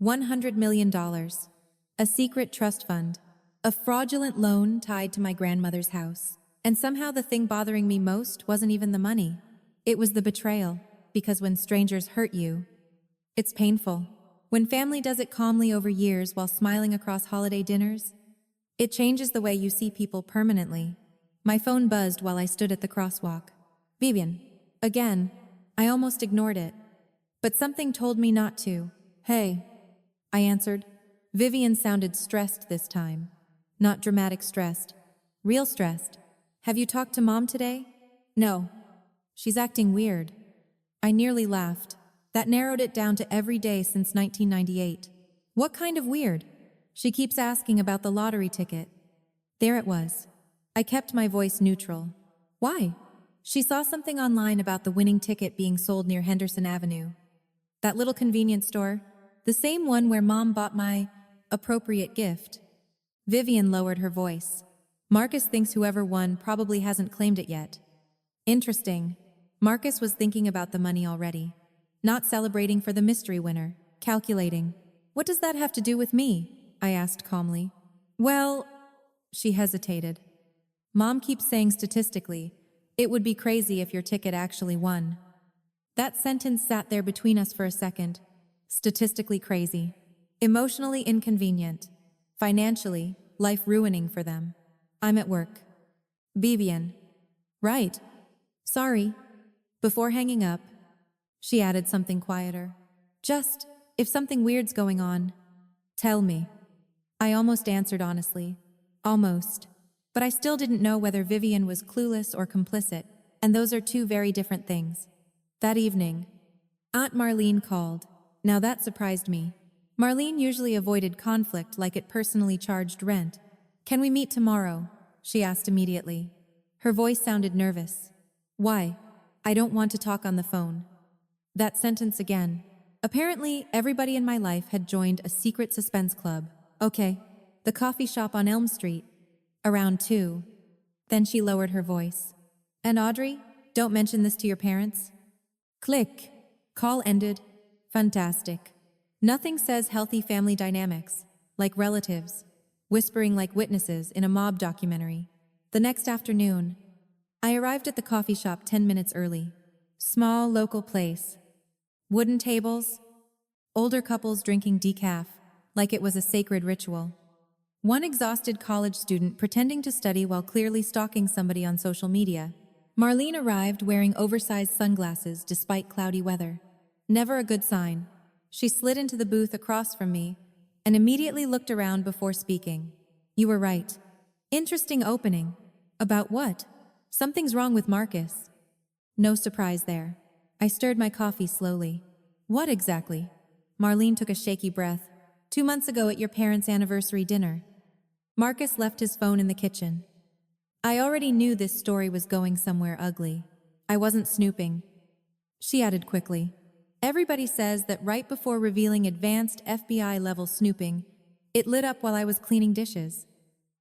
$100 million, a secret trust fund, a fraudulent loan tied to my grandmother's house. And somehow the thing bothering me most wasn't even the money. It was the betrayal, because when strangers hurt you, it's painful. When family does it calmly over years while smiling across holiday dinners, it changes the way you see people permanently. My phone buzzed while I stood at the crosswalk. Vivian. Again, I almost ignored it. But something told me not to. Hey, I answered. Vivian sounded stressed this time. Not dramatic stressed. Real stressed. Have you talked to Mom today? No. She's acting weird. I nearly laughed. That narrowed it down to every day since 1998. What kind of weird? She keeps asking about the lottery ticket. There it was. I kept my voice neutral. Why? She saw something online about the winning ticket being sold near Henderson Avenue. That little convenience store, the same one where Mom bought my appropriate gift. Vivian lowered her voice. Marcus thinks whoever won probably hasn't claimed it yet. Interesting. Marcus was thinking about the money already. Not celebrating for the mystery winner. Calculating. What does that have to do with me? I asked calmly. Well, she hesitated. Mom keeps saying statistically, it would be crazy if your ticket actually won. That sentence sat there between us for a second. Statistically crazy. Emotionally inconvenient. Financially, life-ruining for them. I'm at work. Vivian. Right. Sorry. Before hanging up, she added something quieter. Just, if something weird's going on, tell me. I almost answered honestly. Almost. But I still didn't know whether Vivian was clueless or complicit, and those are two very different things. That evening, Aunt Marlene called. Now that surprised me. Marlene usually avoided conflict like it personally charged rent. Can we meet tomorrow? She asked immediately. Her voice sounded nervous. Why? I don't want to talk on the phone. That sentence again. Apparently, everybody in my life had joined a secret suspense club. Okay, the coffee shop on Elm Street. Around 2. Then she lowered her voice. And Audrey, don't mention this to your parents. Click. Call ended. Fantastic. Nothing says healthy family dynamics, like relatives, whispering like witnesses in a mob documentary. The next afternoon, I arrived at the coffee shop 10 minutes early. Small local place. Wooden tables. Older couples drinking decaf, like it was a sacred ritual. One exhausted college student pretending to study while clearly stalking somebody on social media. Marlene arrived wearing oversized sunglasses despite cloudy weather. Never a good sign. She slid into the booth across from me and immediately looked around before speaking. You were right. Interesting opening. About what? Something's wrong with Marcus. No surprise there. I stirred my coffee slowly. What exactly? Marlene took a shaky breath. 2 months ago at your parents' anniversary dinner. Marcus left his phone in the kitchen. I already knew this story was going somewhere ugly. I wasn't snooping. She added quickly. Everybody says that right before revealing advanced FBI-level snooping, it lit up while I was cleaning dishes.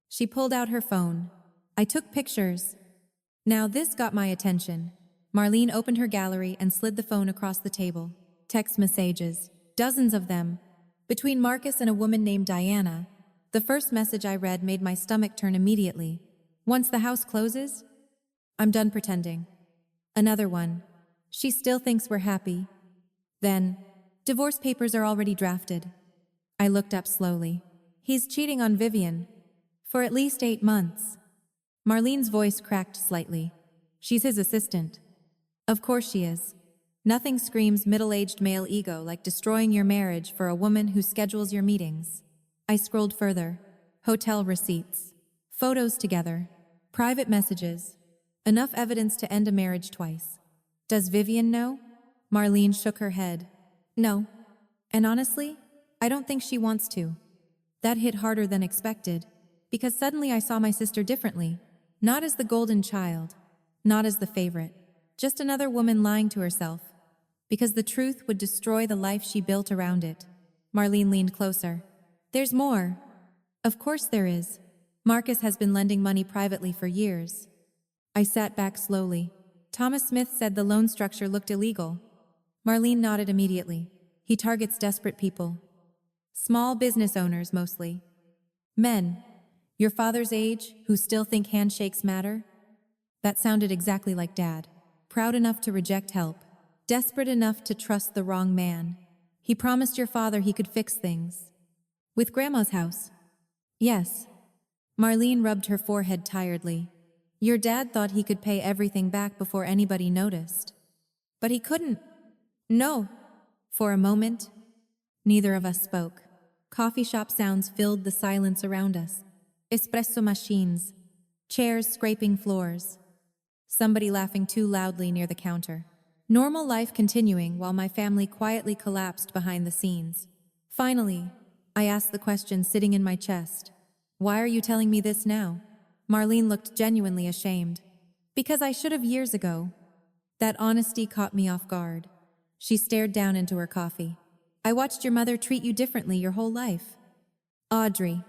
She pulled out her phone. I took pictures. Now this got my attention. Marlene opened her gallery and slid the phone across the table. Text messages. Dozens of them. Between Marcus and a woman named Diana. The first message I read made my stomach turn immediately. Once the house closes, I'm done pretending. Another one. She still thinks we're happy. Then, divorce papers are already drafted. I looked up slowly. He's cheating on Vivian. For at least 8 months. Marlene's voice cracked slightly. She's his assistant. Of course she is. Nothing screams middle-aged male ego like destroying your marriage for a woman who schedules your meetings. I scrolled further. Hotel receipts. Photos together. Private messages. Enough evidence to end a marriage twice. Does Vivian know? Marlene shook her head. No. And honestly, I don't think she wants to. That hit harder than expected, because suddenly I saw my sister differently. Not as the golden child. Not as the favorite. Just another woman lying to herself. Because the truth would destroy the life she built around it. Marlene leaned closer. There's more. Of course there is. Marcus has been lending money privately for years. I sat back slowly. Thomas Smith said the loan structure looked illegal. Marlene nodded immediately. He targets desperate people. Small business owners, mostly. Men, your father's age, who still think handshakes matter? That sounded exactly like Dad. Proud enough to reject help. Desperate enough to trust the wrong man. He promised your father he could fix things. With Grandma's house? Yes. Marlene rubbed her forehead tiredly. Your dad thought he could pay everything back before anybody noticed. But he couldn't. No. For a moment, neither of us spoke. Coffee shop sounds filled the silence around us. Espresso machines. Chairs scraping floors. Somebody laughing too loudly near the counter. Normal life continuing while my family quietly collapsed behind the scenes. Finally, I asked the question sitting in my chest. Why are you telling me this now? Marlene looked genuinely ashamed. Because I should have years ago. That honesty caught me off guard. She stared down into her coffee. I watched your mother treat you differently your whole life. Audrey.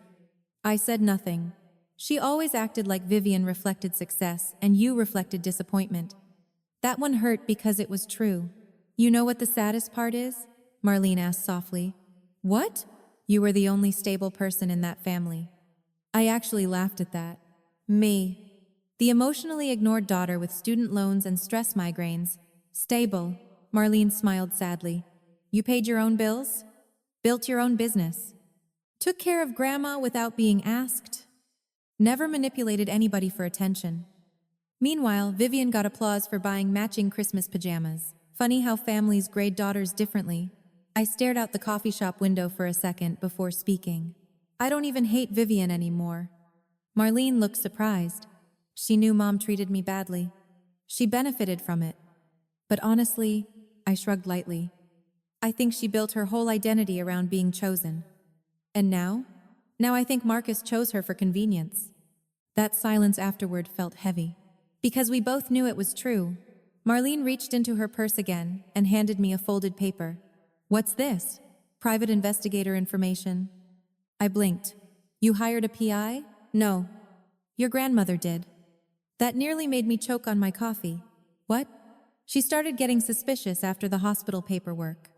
I said nothing. She always acted like Vivian reflected success and you reflected disappointment. That one hurt because it was true. You know what the saddest part is? Marlene asked softly. What? You were the only stable person in that family. I actually laughed at that. Me. The emotionally ignored daughter with student loans and stress migraines. Stable. Marlene smiled sadly. You paid your own bills? Built your own business? Took care of grandma without being asked? Never manipulated anybody for attention. Meanwhile, Vivian got applause for buying matching Christmas pajamas. Funny how families grade daughters differently. I stared out the coffee shop window for a second before speaking. I don't even hate Vivian anymore. Marlene looked surprised. She knew Mom treated me badly. She benefited from it. But honestly, I shrugged lightly. I think she built her whole identity around being chosen. And now? Now I think Marcus chose her for convenience. That silence afterward felt heavy. Because we both knew it was true. Marlene reached into her purse again and handed me a folded paper. What's this? Private investigator information. I blinked. You hired a PI? No. Your grandmother did. That nearly made me choke on my coffee. What? She started getting suspicious after the hospital paperwork.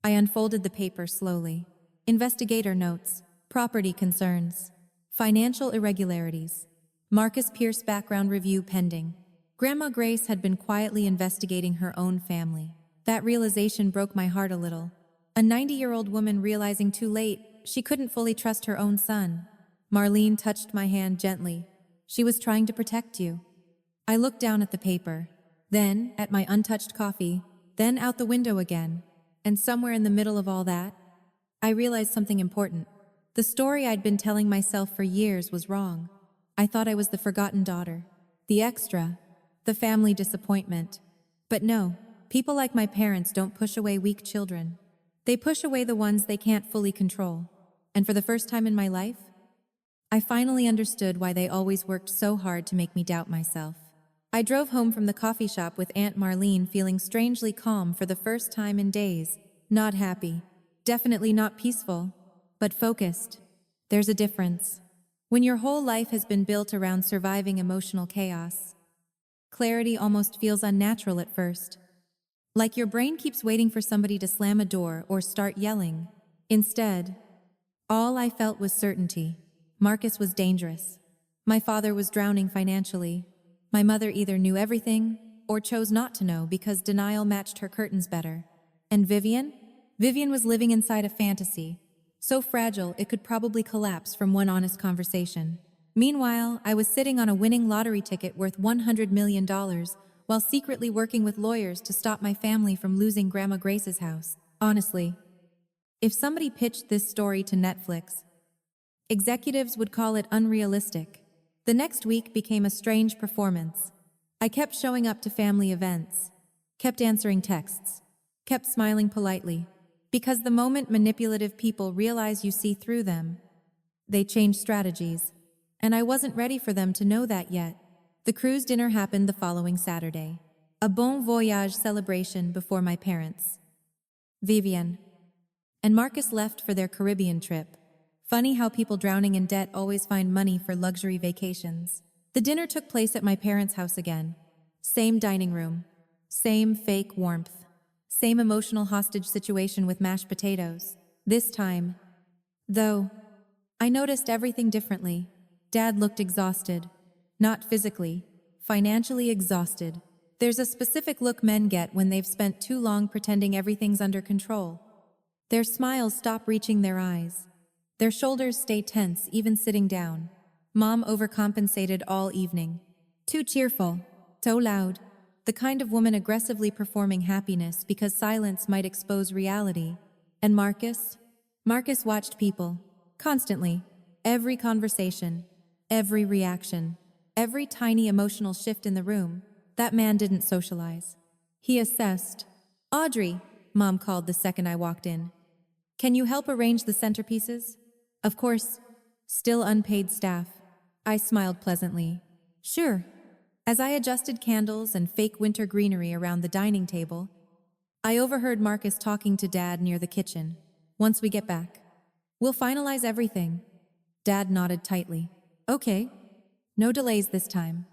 I unfolded the paper slowly. Investigator notes, property concerns, financial irregularities, Marcus Pierce background review pending. Grandma Grace had been quietly investigating her own family. That realization broke my heart a little. A 90-year-old woman realizing too late she couldn't fully trust her own son. Marlene touched my hand gently. She was trying to protect you. I looked down at the paper, then at my untouched coffee, then out the window again. And somewhere in the middle of all that, I realized something important. The story I'd been telling myself for years was wrong. I thought I was the forgotten daughter, the extra, the family disappointment. But no, people like my parents don't push away weak children. They push away the ones they can't fully control. And for the first time in my life, I finally understood why they always worked so hard to make me doubt myself. I drove home from the coffee shop with Aunt Marlene feeling strangely calm for the first time in days. Not happy. Definitely not peaceful. But focused. There's a difference. When your whole life has been built around surviving emotional chaos, clarity almost feels unnatural at first. Like your brain keeps waiting for somebody to slam a door or start yelling. Instead, all I felt was certainty. Marcus was dangerous. My father was drowning financially. My mother either knew everything or chose not to know because denial matched her curtains better. And Vivian? Vivian was living inside a fantasy, so fragile it could probably collapse from one honest conversation. Meanwhile, I was sitting on a winning lottery ticket worth $100 million while secretly working with lawyers to stop my family from losing Grandma Grace's house. Honestly, if somebody pitched this story to Netflix, executives would call it unrealistic. The next week became a strange performance. I kept showing up to family events, kept answering texts, kept smiling politely. Because the moment manipulative people realize you see through them, they change strategies. And I wasn't ready for them to know that yet. The cruise dinner happened the following Saturday. A bon voyage celebration before my parents, Vivian and Marcus left for their Caribbean trip. Funny how people drowning in debt always find money for luxury vacations. The dinner took place at my parents' house again. Same dining room, same fake warmth. Same emotional hostage situation with mashed potatoes. This time, though, I noticed everything differently. Dad looked exhausted. Not physically, financially exhausted. There's a specific look men get when they've spent too long pretending everything's under control. Their smiles stop reaching their eyes. Their shoulders stay tense even sitting down. Mom overcompensated all evening. Too cheerful, so loud. The kind of woman aggressively performing happiness because silence might expose reality. And Marcus? Marcus watched people. Constantly. Every conversation. Every reaction. Every tiny emotional shift in the room. That man didn't socialize. He assessed. Audrey, Mom called the second I walked in. Can you help arrange the centerpieces? Of course. Still unpaid staff. I smiled pleasantly. Sure. As I adjusted candles and fake winter greenery around the dining table, I overheard Marcus talking to Dad near the kitchen. Once we get back, we'll finalize everything. Dad nodded tightly. Okay. No delays this time.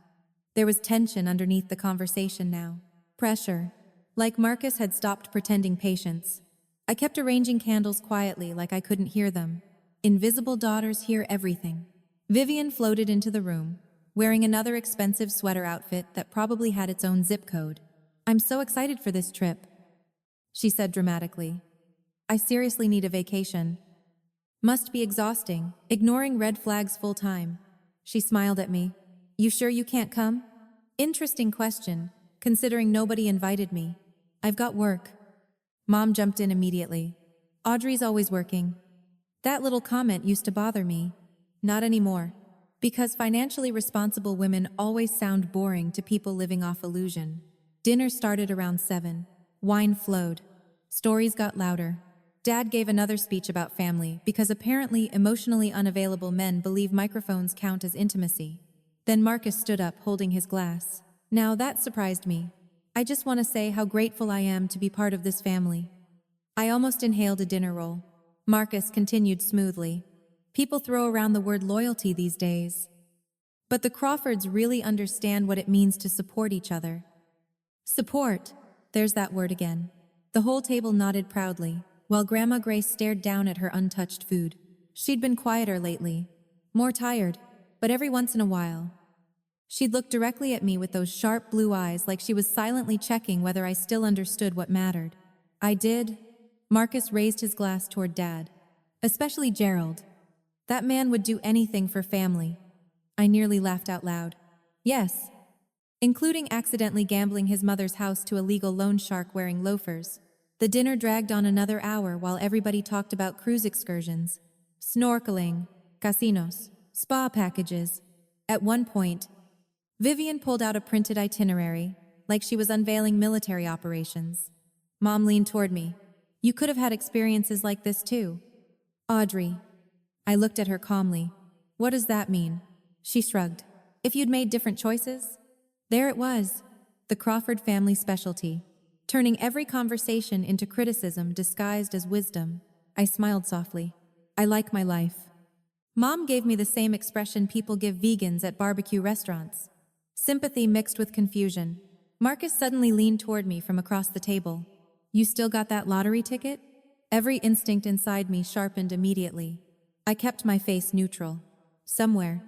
There was tension underneath the conversation now. Pressure. Like Marcus had stopped pretending patience. I kept arranging candles quietly like I couldn't hear them. Invisible daughters hear everything. Vivian floated into the room, wearing another expensive sweater outfit that probably had its own zip code. I'm so excited for this trip, she said dramatically. I seriously need a vacation. Must be exhausting, ignoring red flags full time. She smiled at me. You sure you can't come? Interesting question, considering nobody invited me. I've got work. Mom jumped in immediately. Audrey's always working. That little comment used to bother me. Not anymore. Because financially responsible women always sound boring to people living off illusion. Dinner started around 7. Wine flowed. Stories got louder. Dad gave another speech about family because apparently emotionally unavailable men believe microphones count as intimacy. Then Marcus stood up holding his glass. Now that surprised me. I just want to say how grateful I am to be part of this family. I almost inhaled a dinner roll. Marcus continued smoothly. People throw around the word loyalty these days. But the Crawfords really understand what it means to support each other. Support. There's that word again. The whole table nodded proudly, while Grandma Grace stared down at her untouched food. She'd been quieter lately, more tired, but every once in a while, she'd look directly at me with those sharp blue eyes like she was silently checking whether I still understood what mattered. I did. Marcus raised his glass toward Dad. Especially Gerald. That man would do anything for family. I nearly laughed out loud. Yes. Including accidentally gambling his mother's house to a legal loan shark wearing loafers. The dinner dragged on another hour while everybody talked about cruise excursions, snorkeling, casinos, spa packages. At one point, Vivian pulled out a printed itinerary, like she was unveiling military operations. Mom leaned toward me. You could have had experiences like this too. Audrey. I looked at her calmly. What does that mean? She shrugged. If you'd made different choices? There it was. The Crawford family specialty. Turning every conversation into criticism disguised as wisdom. I smiled softly. I like my life. Mom gave me the same expression people give vegans at barbecue restaurants. Sympathy mixed with confusion. Marcus suddenly leaned toward me from across the table. You still got that lottery ticket? Every instinct inside me sharpened immediately. I kept my face neutral. Somewhere.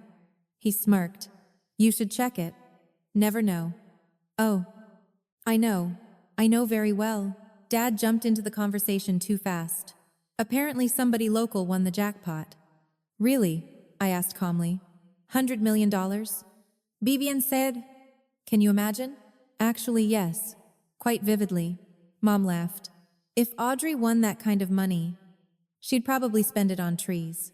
He smirked. You should check it. Never know. Oh. I know. I know very well. Dad jumped into the conversation too fast. Apparently somebody local won the jackpot. Really? I asked calmly. $100 million? Vivian said. Can you imagine? Actually, yes. Quite vividly. Mom laughed. If Audrey won that kind of money, she'd probably spend it on trees.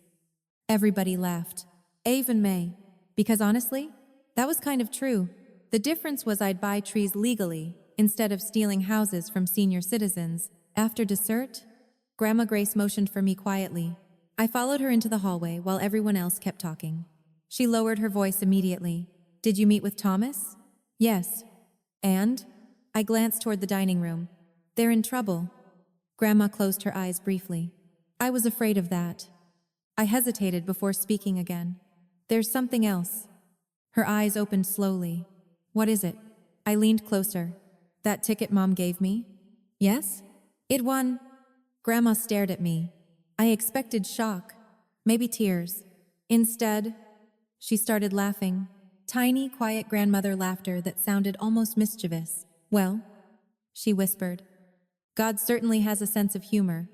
Everybody laughed. Even May. Because honestly, that was kind of true. The difference was I'd buy trees legally, instead of stealing houses from senior citizens. After dessert, Grandma Grace motioned for me quietly. I followed her into the hallway while everyone else kept talking. She lowered her voice immediately. Did you meet with Thomas? Yes. And? I glanced toward the dining room. They're in trouble. Grandma closed her eyes briefly. I was afraid of that. I hesitated before speaking again. There's something else. Her eyes opened slowly. What is it? I leaned closer. That ticket Mom gave me? Yes? It won. Grandma stared at me. I expected shock, maybe tears. Instead, she started laughing. Tiny, quiet grandmother laughter that sounded almost mischievous. Well, she whispered. God certainly has a sense of humor.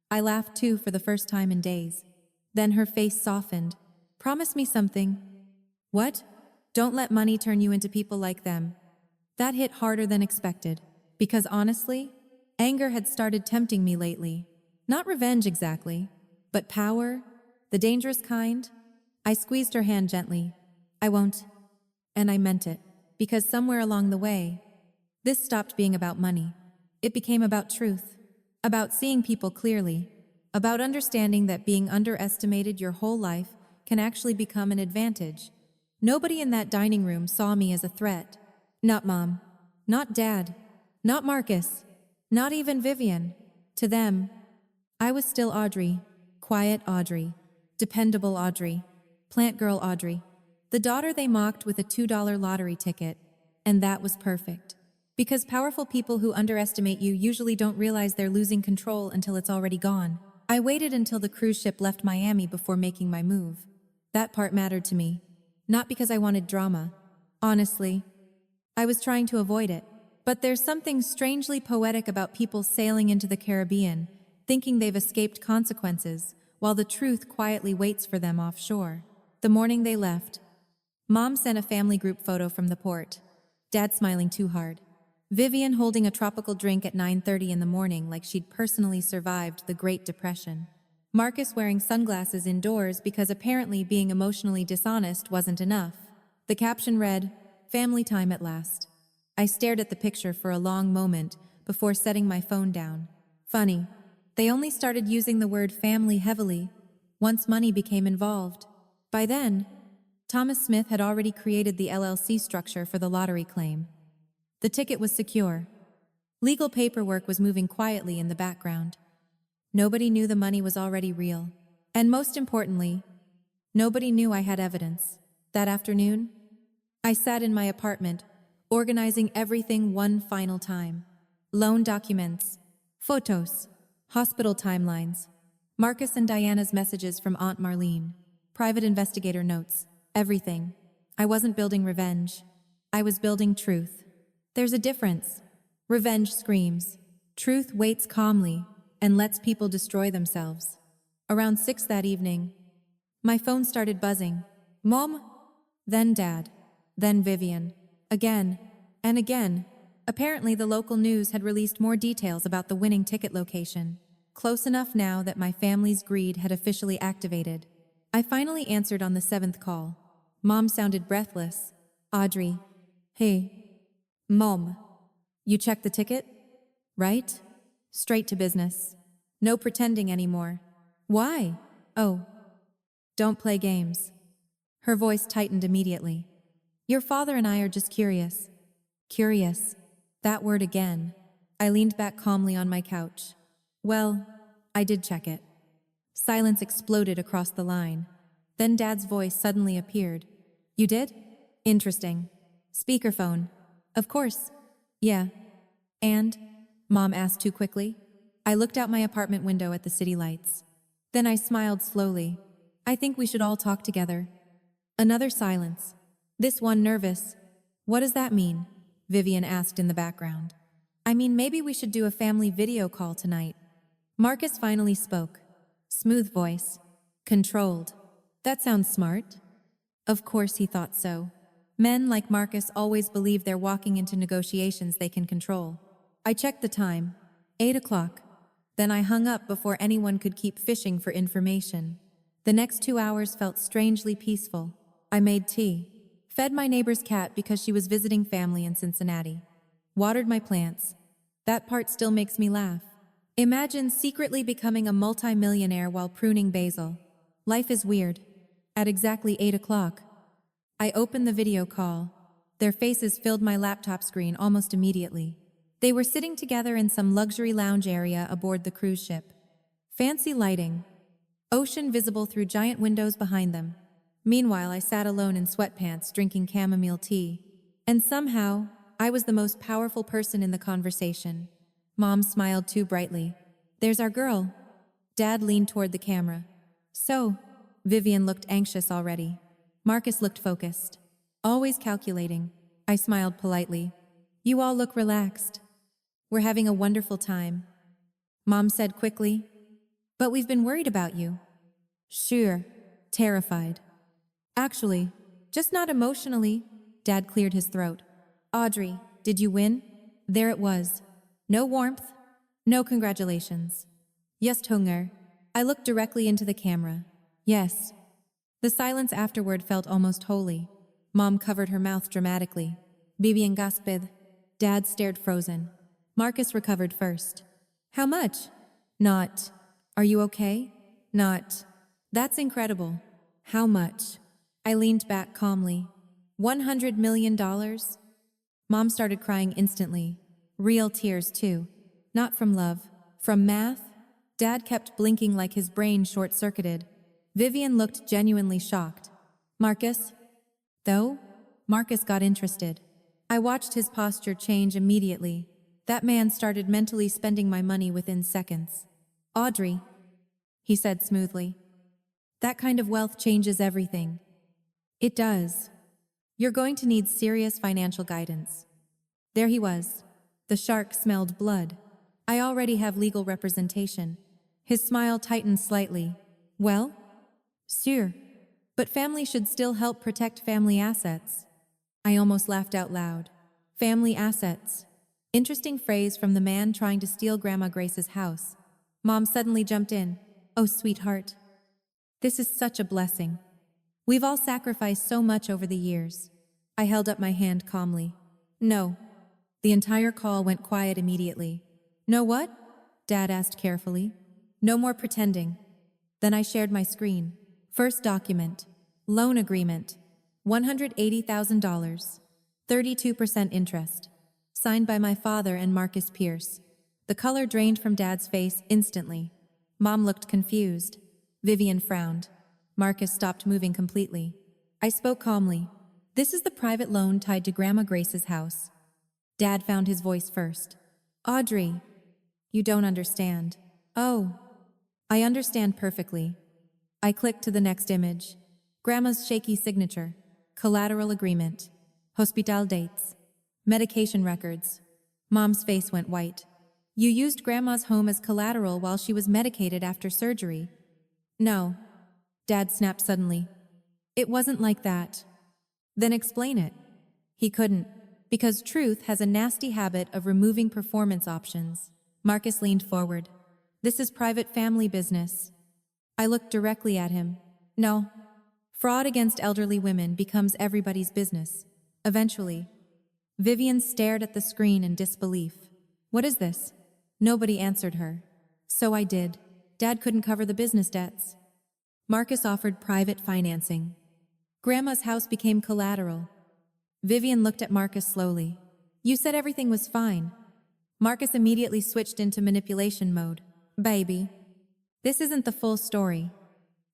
I laughed too for the first time in days. Then her face softened. Promise me something. What? Don't let money turn you into people like them. That hit harder than expected. Because honestly, anger had started tempting me lately. Not revenge exactly, but power, the dangerous kind. I squeezed her hand gently. I won't. And I meant it. Because somewhere along the way, this stopped being about money. It became about truth. About seeing people clearly. About understanding that being underestimated your whole life can actually become an advantage. Nobody in that dining room saw me as a threat. Not Mom. Not Dad. Not Marcus. Not even Vivian. To them, I was still Audrey. Quiet Audrey. Dependable Audrey. Plant girl Audrey. The daughter they mocked with a $2 lottery ticket. And that was perfect. Because powerful people who underestimate you usually don't realize they're losing control until it's already gone. I waited until the cruise ship left Miami before making my move. That part mattered to me. Not because I wanted drama. Honestly, I was trying to avoid it. But there's something strangely poetic about people sailing into the Caribbean, thinking they've escaped consequences, while the truth quietly waits for them offshore. The morning they left, Mom sent a family group photo from the port. Dad smiling too hard. Vivian holding a tropical drink at 9:30 in the morning like she'd personally survived the Great Depression. Marcus wearing sunglasses indoors because apparently being emotionally dishonest wasn't enough. The caption read, "Family time at last." I stared at the picture for a long moment before setting my phone down. Funny, they only started using the word family heavily once money became involved. By then, Thomas Smith had already created the LLC structure for the lottery claim. The ticket was secure. Legal paperwork was moving quietly in the background. Nobody knew the money was already real. And most importantly, nobody knew I had evidence. That afternoon, I sat in my apartment, organizing everything one final time. Loan documents, photos, hospital timelines, Marcus and Diana's messages from Aunt Marlene, private investigator notes, everything. I wasn't building revenge. I was building truth. There's a difference. Revenge screams. Truth waits calmly and lets people destroy themselves. Around 6 that evening, my phone started buzzing. Mom? Then Dad. Then Vivian. Again. And again. Apparently the local news had released more details about the winning ticket location. Close enough now that my family's greed had officially activated. I finally answered on the 7th call. Mom sounded breathless. Audrey. Hey. Mom. You checked the ticket? Right? Straight to business. No pretending anymore. Why? Oh. Don't play games. Her voice tightened immediately. Your father and I are just curious. Curious. That word again. I leaned back calmly on my couch. Well, I did check it. Silence exploded across the line. Then Dad's voice suddenly appeared. You did? Interesting. Speakerphone. Of course. Yeah. And? Mom asked too quickly. I looked out my apartment window at the city lights. Then I smiled slowly. I think we should all talk together. Another silence. This one nervous. What does that mean? Vivian asked in the background. I mean, maybe we should do a family video call tonight. Marcus finally spoke. Smooth voice. Controlled. That sounds smart. Of course he thought so. Men like Marcus always believe they're walking into negotiations they can control. I checked the time. 8 o'clock. Then I hung up before anyone could keep fishing for information. The next 2 hours felt strangely peaceful. I made tea. Fed my neighbor's cat because she was visiting family in Cincinnati. Watered my plants. That part still makes me laugh. Imagine secretly becoming a multi-millionaire while pruning basil. Life is weird. At exactly 8 o'clock, I opened the video call. Their faces filled my laptop screen almost immediately. They were sitting together in some luxury lounge area aboard the cruise ship. Fancy lighting. Ocean visible through giant windows behind them. Meanwhile, I sat alone in sweatpants drinking chamomile tea. And somehow, I was the most powerful person in the conversation. Mom smiled too brightly. There's our girl. Dad leaned toward the camera. So, Vivian looked anxious already. Marcus looked focused. Always calculating. I smiled politely. You all look relaxed. We're having a wonderful time. Mom said quickly. But we've been worried about you. Sure. Terrified. Actually, just not emotionally. Dad cleared his throat. Audrey, did you win? There it was. No warmth. No congratulations. Just hunger. I looked directly into the camera. Yes. The silence afterward felt almost holy. Mom covered her mouth dramatically. Bibi gasped. Dad stared frozen. Marcus recovered first. How much? Not. Are you okay? Not. That's incredible. How much? I leaned back calmly. $100 million? Mom started crying instantly. Real tears, too. Not from love. From math? Dad kept blinking like his brain short-circuited. Vivian looked genuinely shocked. Marcus? Though? Marcus got interested. I watched his posture change immediately. That man started mentally spending my money within seconds. Audrey, he said smoothly. That kind of wealth changes everything. It does. You're going to need serious financial guidance. There he was. The shark smelled blood. I already have legal representation. His smile tightened slightly. Well? Sure. But family should still help protect family assets. I almost laughed out loud. Family assets. Interesting phrase from the man trying to steal Grandma Grace's house. Mom suddenly jumped in. Oh, sweetheart. This is such a blessing. We've all sacrificed so much over the years. I held up my hand calmly. No. The entire call went quiet immediately. No what? Dad asked carefully. No more pretending. Then I shared my screen. First document. Loan agreement. $180,000. 32% interest. Signed by my father and Marcus Pierce. The color drained from Dad's face instantly. Mom looked confused. Vivian frowned. Marcus stopped moving completely. I spoke calmly. This is the private loan tied to Grandma Grace's house. Dad found his voice first. Audrey, you don't understand. Oh, I understand perfectly. I clicked to the next image. Grandma's shaky signature. Collateral agreement. Hospital dates. Medication records. Mom's face went white. You used Grandma's home as collateral while she was medicated after surgery. No. Dad snapped suddenly. It wasn't like that. Then explain it. He couldn't, because truth has a nasty habit of removing performance options. Marcus leaned forward. This is private family business. I looked directly at him. No. Fraud against elderly women becomes everybody's business. Eventually. Vivian stared at the screen in disbelief. What is this? Nobody answered her. So I did. Dad couldn't cover the business debts. Marcus offered private financing. Grandma's house became collateral. Vivian looked at Marcus slowly. You said everything was fine. Marcus immediately switched into manipulation mode. Baby. This isn't the full story.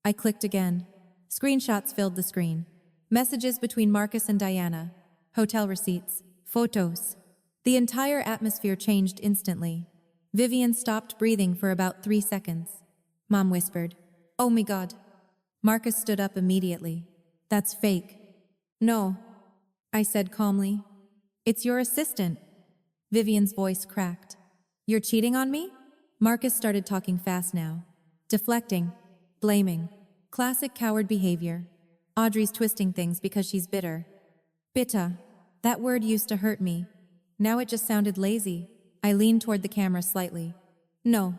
I clicked again. Screenshots filled the screen. Messages between Marcus and Diana. Hotel receipts. Photos. The entire atmosphere changed instantly. Vivian stopped breathing for about 3 seconds. Mom whispered, "Oh my God." Marcus stood up immediately. That's fake. No, I said calmly. It's your assistant. Vivian's voice cracked. You're cheating on me? Marcus started talking fast now. Deflecting. Blaming. Classic coward behavior. Audrey's twisting things because she's bitter. Bitter. That word used to hurt me. Now it just sounded lazy. I leaned toward the camera slightly. No.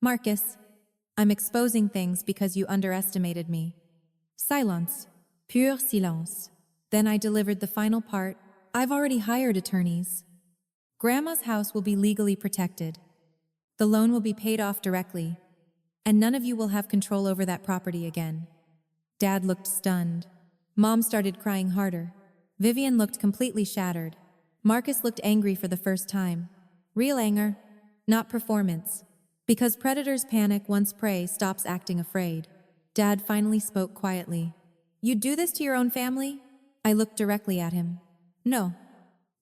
Marcus, I'm exposing things because you underestimated me. Silence. Pure silence. Then I delivered the final part. I've already hired attorneys. Grandma's house will be legally protected. The loan will be paid off directly. And none of you will have control over that property again. Dad looked stunned. Mom started crying harder. Vivian looked completely shattered. Marcus looked angry for the first time. Real anger, not performance. Because predators panic once prey stops acting afraid. Dad finally spoke quietly. You'd do this to your own family? I looked directly at him. No.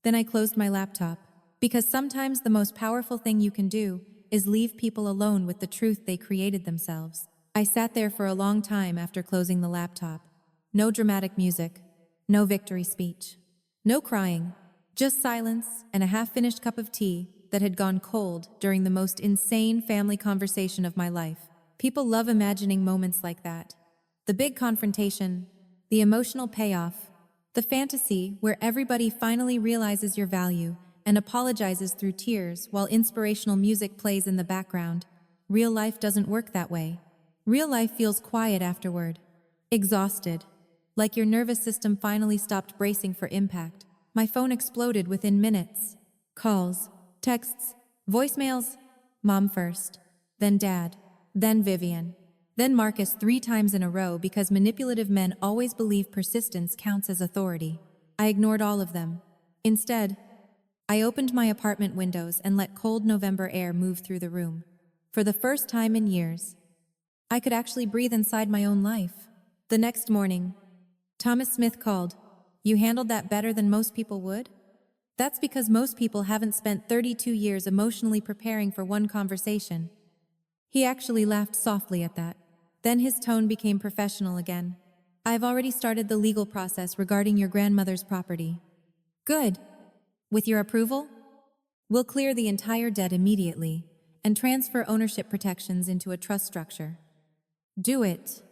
Then I closed my laptop. Because sometimes the most powerful thing you can do is leave people alone with the truth they created themselves. I sat there for a long time after closing the laptop. No dramatic music. No victory speech. No crying. Just silence and a half-finished cup of tea that had gone cold during the most insane family conversation of my life. People love imagining moments like that. The big confrontation, the emotional payoff, the fantasy where everybody finally realizes your value and apologizes through tears while inspirational music plays in the background. Real life doesn't work that way. Real life feels quiet afterward. Exhausted. Like your nervous system finally stopped bracing for impact. My phone exploded within minutes. Calls, texts, voicemails. Mom first, then Dad, then Vivian. Then Marcus 3 times in a row because manipulative men always believe persistence counts as authority. I ignored all of them. Instead, I opened my apartment windows and let cold November air move through the room. For the first time in years, I could actually breathe inside my own life. The next morning, Thomas Smith called. "You handled that better than most people would?" That's because most people haven't spent 32 years emotionally preparing for one conversation. He actually laughed softly at that. Then his tone became professional again. "I've already started the legal process regarding your grandmother's property." "Good. With your approval? We'll clear the entire debt immediately and transfer ownership protections into a trust structure." "Do it."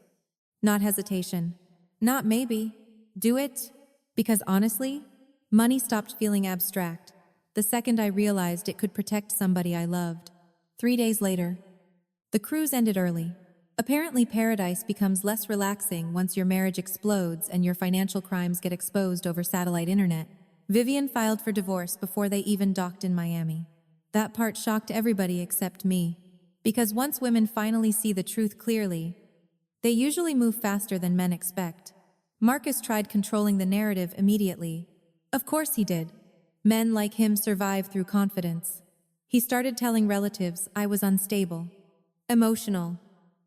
Not hesitation. Not maybe. Do it. Because honestly, money stopped feeling abstract the second I realized it could protect somebody I loved. 3 days later, the cruise ended early. Apparently, paradise becomes less relaxing once your marriage explodes and your financial crimes get exposed over satellite internet. Vivian filed for divorce before they even docked in Miami. That part shocked everybody except me. Because once women finally see the truth clearly, they usually move faster than men expect. Marcus tried controlling the narrative immediately. Of course he did. Men like him survive through confidence. He started telling relatives I was unstable, emotional,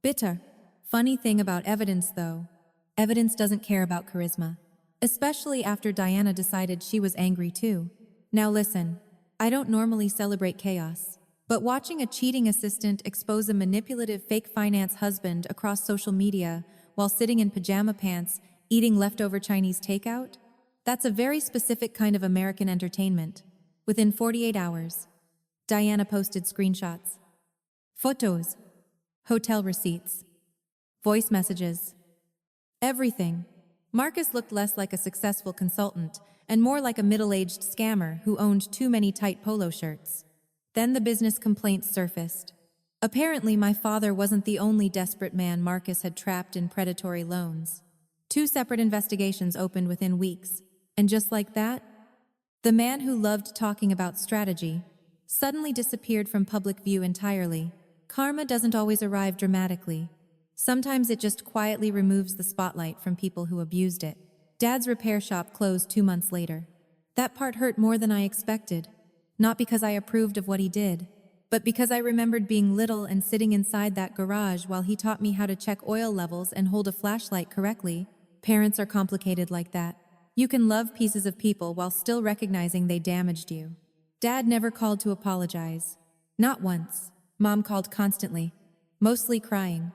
bitter. Funny thing about evidence, though, evidence doesn't care about charisma. Especially after Diana decided she was angry too. Now listen, I don't normally celebrate chaos, but watching a cheating assistant expose a manipulative fake finance husband across social media while sitting in pajama pants, eating leftover Chinese takeout? That's a very specific kind of American entertainment. Within 48 hours, Diana posted screenshots, photos, hotel receipts, voice messages, everything. Marcus looked less like a successful consultant and more like a middle-aged scammer who owned too many tight polo shirts. Then the business complaints surfaced. Apparently, my father wasn't the only desperate man Marcus had trapped in predatory loans. 2 separate investigations opened within weeks, and just like that, the man who loved talking about strategy suddenly disappeared from public view entirely. Karma doesn't always arrive dramatically. Sometimes it just quietly removes the spotlight from people who abused it. Dad's repair shop closed 2 months later. That part hurt more than I expected. Not because I approved of what he did, but because I remembered being little and sitting inside that garage while he taught me how to check oil levels and hold a flashlight correctly. Parents are complicated like that. You can love pieces of people while still recognizing they damaged you. Dad never called to apologize. Not once. Mom called constantly, mostly crying,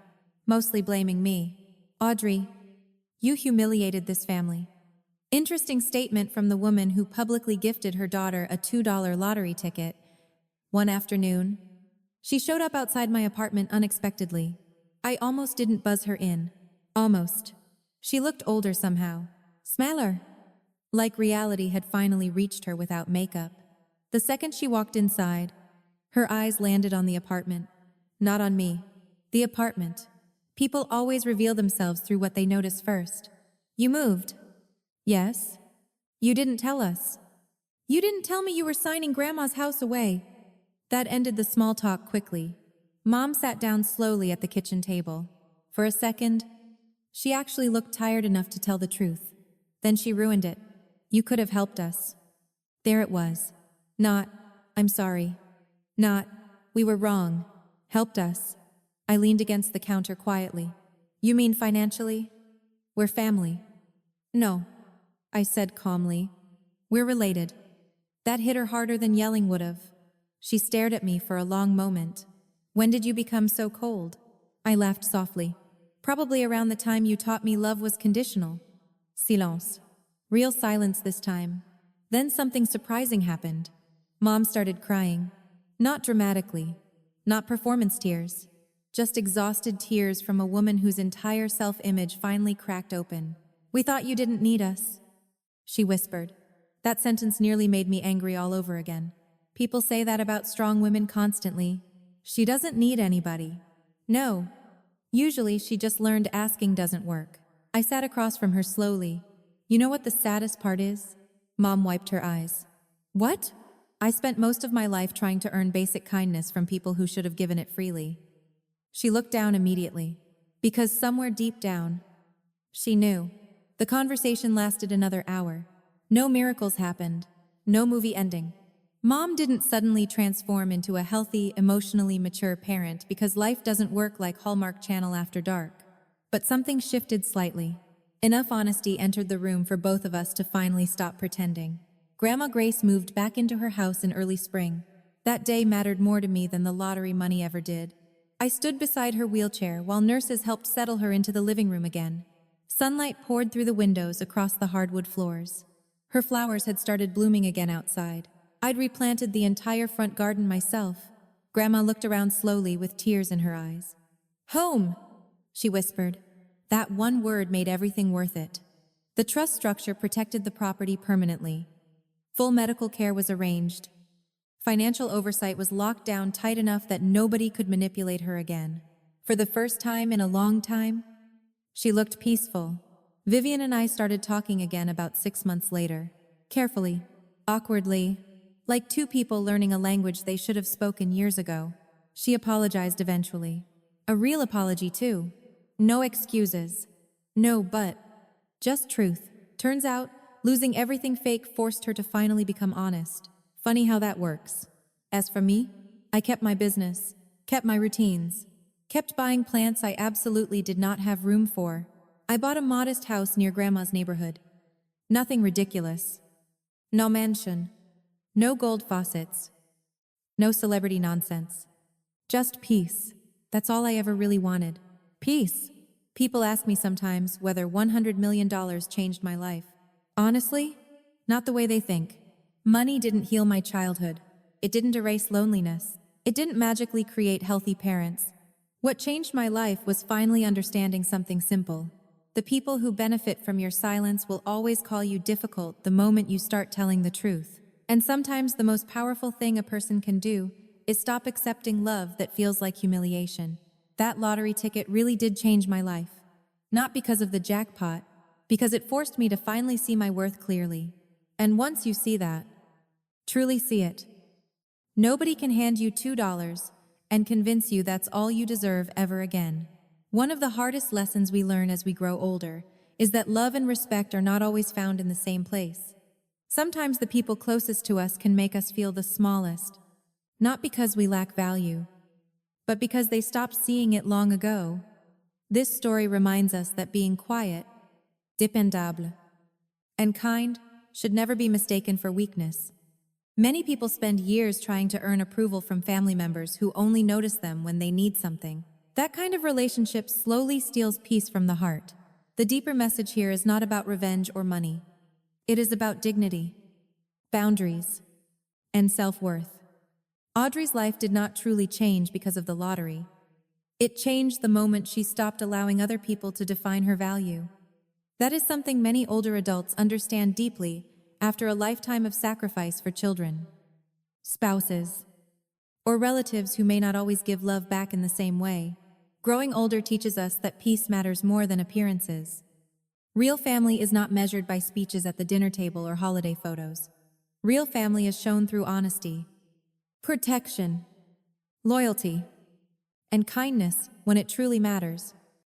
mostly blaming me. "Audrey, you humiliated this family." Interesting statement from the woman who publicly gifted her daughter a $2 lottery ticket. One afternoon, she showed up outside my apartment unexpectedly. I almost didn't buzz her in. Almost. She looked older somehow. Smaller. Like reality had finally reached her without makeup. The second she walked inside, her eyes landed on the apartment. Not on me. The apartment. People always reveal themselves through what they notice first. "You moved." "Yes." "You didn't tell us." "You didn't tell me you were signing Grandma's house away." That ended the small talk quickly. Mom sat down slowly at the kitchen table. For a second, she actually looked tired enough to tell the truth. Then she ruined it. "You could have helped us." There it was. Not, "I'm sorry." Not, "We were wrong." Helped us. I leaned against the counter quietly. "You mean financially?" "We're family." "No," I said calmly. "We're related." That hit her harder than yelling would have. She stared at me for a long moment. "When did you become so cold?" I laughed softly. "Probably around the time you taught me love was conditional." Silence. Real silence this time. Then something surprising happened. Mom started crying. Not dramatically. Not performance tears. Just exhausted tears from a woman whose entire self-image finally cracked open. "We thought you didn't need us," she whispered. That sentence nearly made me angry all over again. People say that about strong women constantly. She doesn't need anybody. No. Usually she just learned asking doesn't work. I sat across from her slowly. "You know what the saddest part is?" Mom wiped her eyes. "What?" "I spent most of my life trying to earn basic kindness from people who should have given it freely." She looked down immediately. Because somewhere deep down, she knew. The conversation lasted another hour. No miracles happened. No movie ending. Mom didn't suddenly transform into a healthy, emotionally mature parent because life doesn't work like Hallmark Channel after dark. But something shifted slightly. Enough honesty entered the room for both of us to finally stop pretending. Grandma Grace moved back into her house in early spring. That day mattered more to me than the lottery money ever did. I stood beside her wheelchair while nurses helped settle her into the living room again. Sunlight poured through the windows across the hardwood floors. Her flowers had started blooming again outside. I'd replanted the entire front garden myself. Grandma looked around slowly with tears in her eyes. "Home," she whispered. That one word made everything worth it. The trust structure protected the property permanently. Full medical care was arranged. Financial oversight was locked down tight enough that nobody could manipulate her again. For the first time in a long time, she looked peaceful. Vivian and I started talking again about 6 months later. Carefully, awkwardly, like two people learning a language they should have spoken years ago. She apologized eventually. A real apology, too. No excuses. No but. Just truth. Turns out, losing everything fake forced her to finally become honest. Funny how that works. As for me, I kept my business, kept my routines, kept buying plants I absolutely did not have room for. I bought a modest house near Grandma's neighborhood. Nothing ridiculous. No mansion. No gold faucets. No celebrity nonsense. Just peace. That's all I ever really wanted. Peace. People ask me sometimes whether $100 million changed my life. Honestly, not the way they think. Money didn't heal my childhood. It didn't erase loneliness. It didn't magically create healthy parents. What changed my life was finally understanding something simple. The people who benefit from your silence will always call you difficult the moment you start telling the truth. And sometimes the most powerful thing a person can do is stop accepting love that feels like humiliation. That lottery ticket really did change my life. Not because of the jackpot, because it forced me to finally see my worth clearly. And once you see that, truly see it, nobody can hand you $2 and convince you that's all you deserve ever again. One of the hardest lessons we learn as we grow older is that love and respect are not always found in the same place. Sometimes the people closest to us can make us feel the smallest, not because we lack value, but because they stopped seeing it long ago. This story reminds us that being quiet, dépendable, and kind should never be mistaken for weakness. Many people spend years trying to earn approval from family members who only notice them when they need something. That kind of relationship slowly steals peace from the heart. The deeper message here is not about revenge or money. It is about dignity, boundaries, and self-worth. Audrey's life did not truly change because of the lottery. It changed the moment she stopped allowing other people to define her value. That is something many older adults understand deeply after a lifetime of sacrifice for children, spouses, or relatives who may not always give love back in the same way. Growing older teaches us that peace matters more than appearances. Real family is not measured by speeches at the dinner table or holiday photos. Real family is shown through honesty, protection, loyalty, and kindness when it truly matters.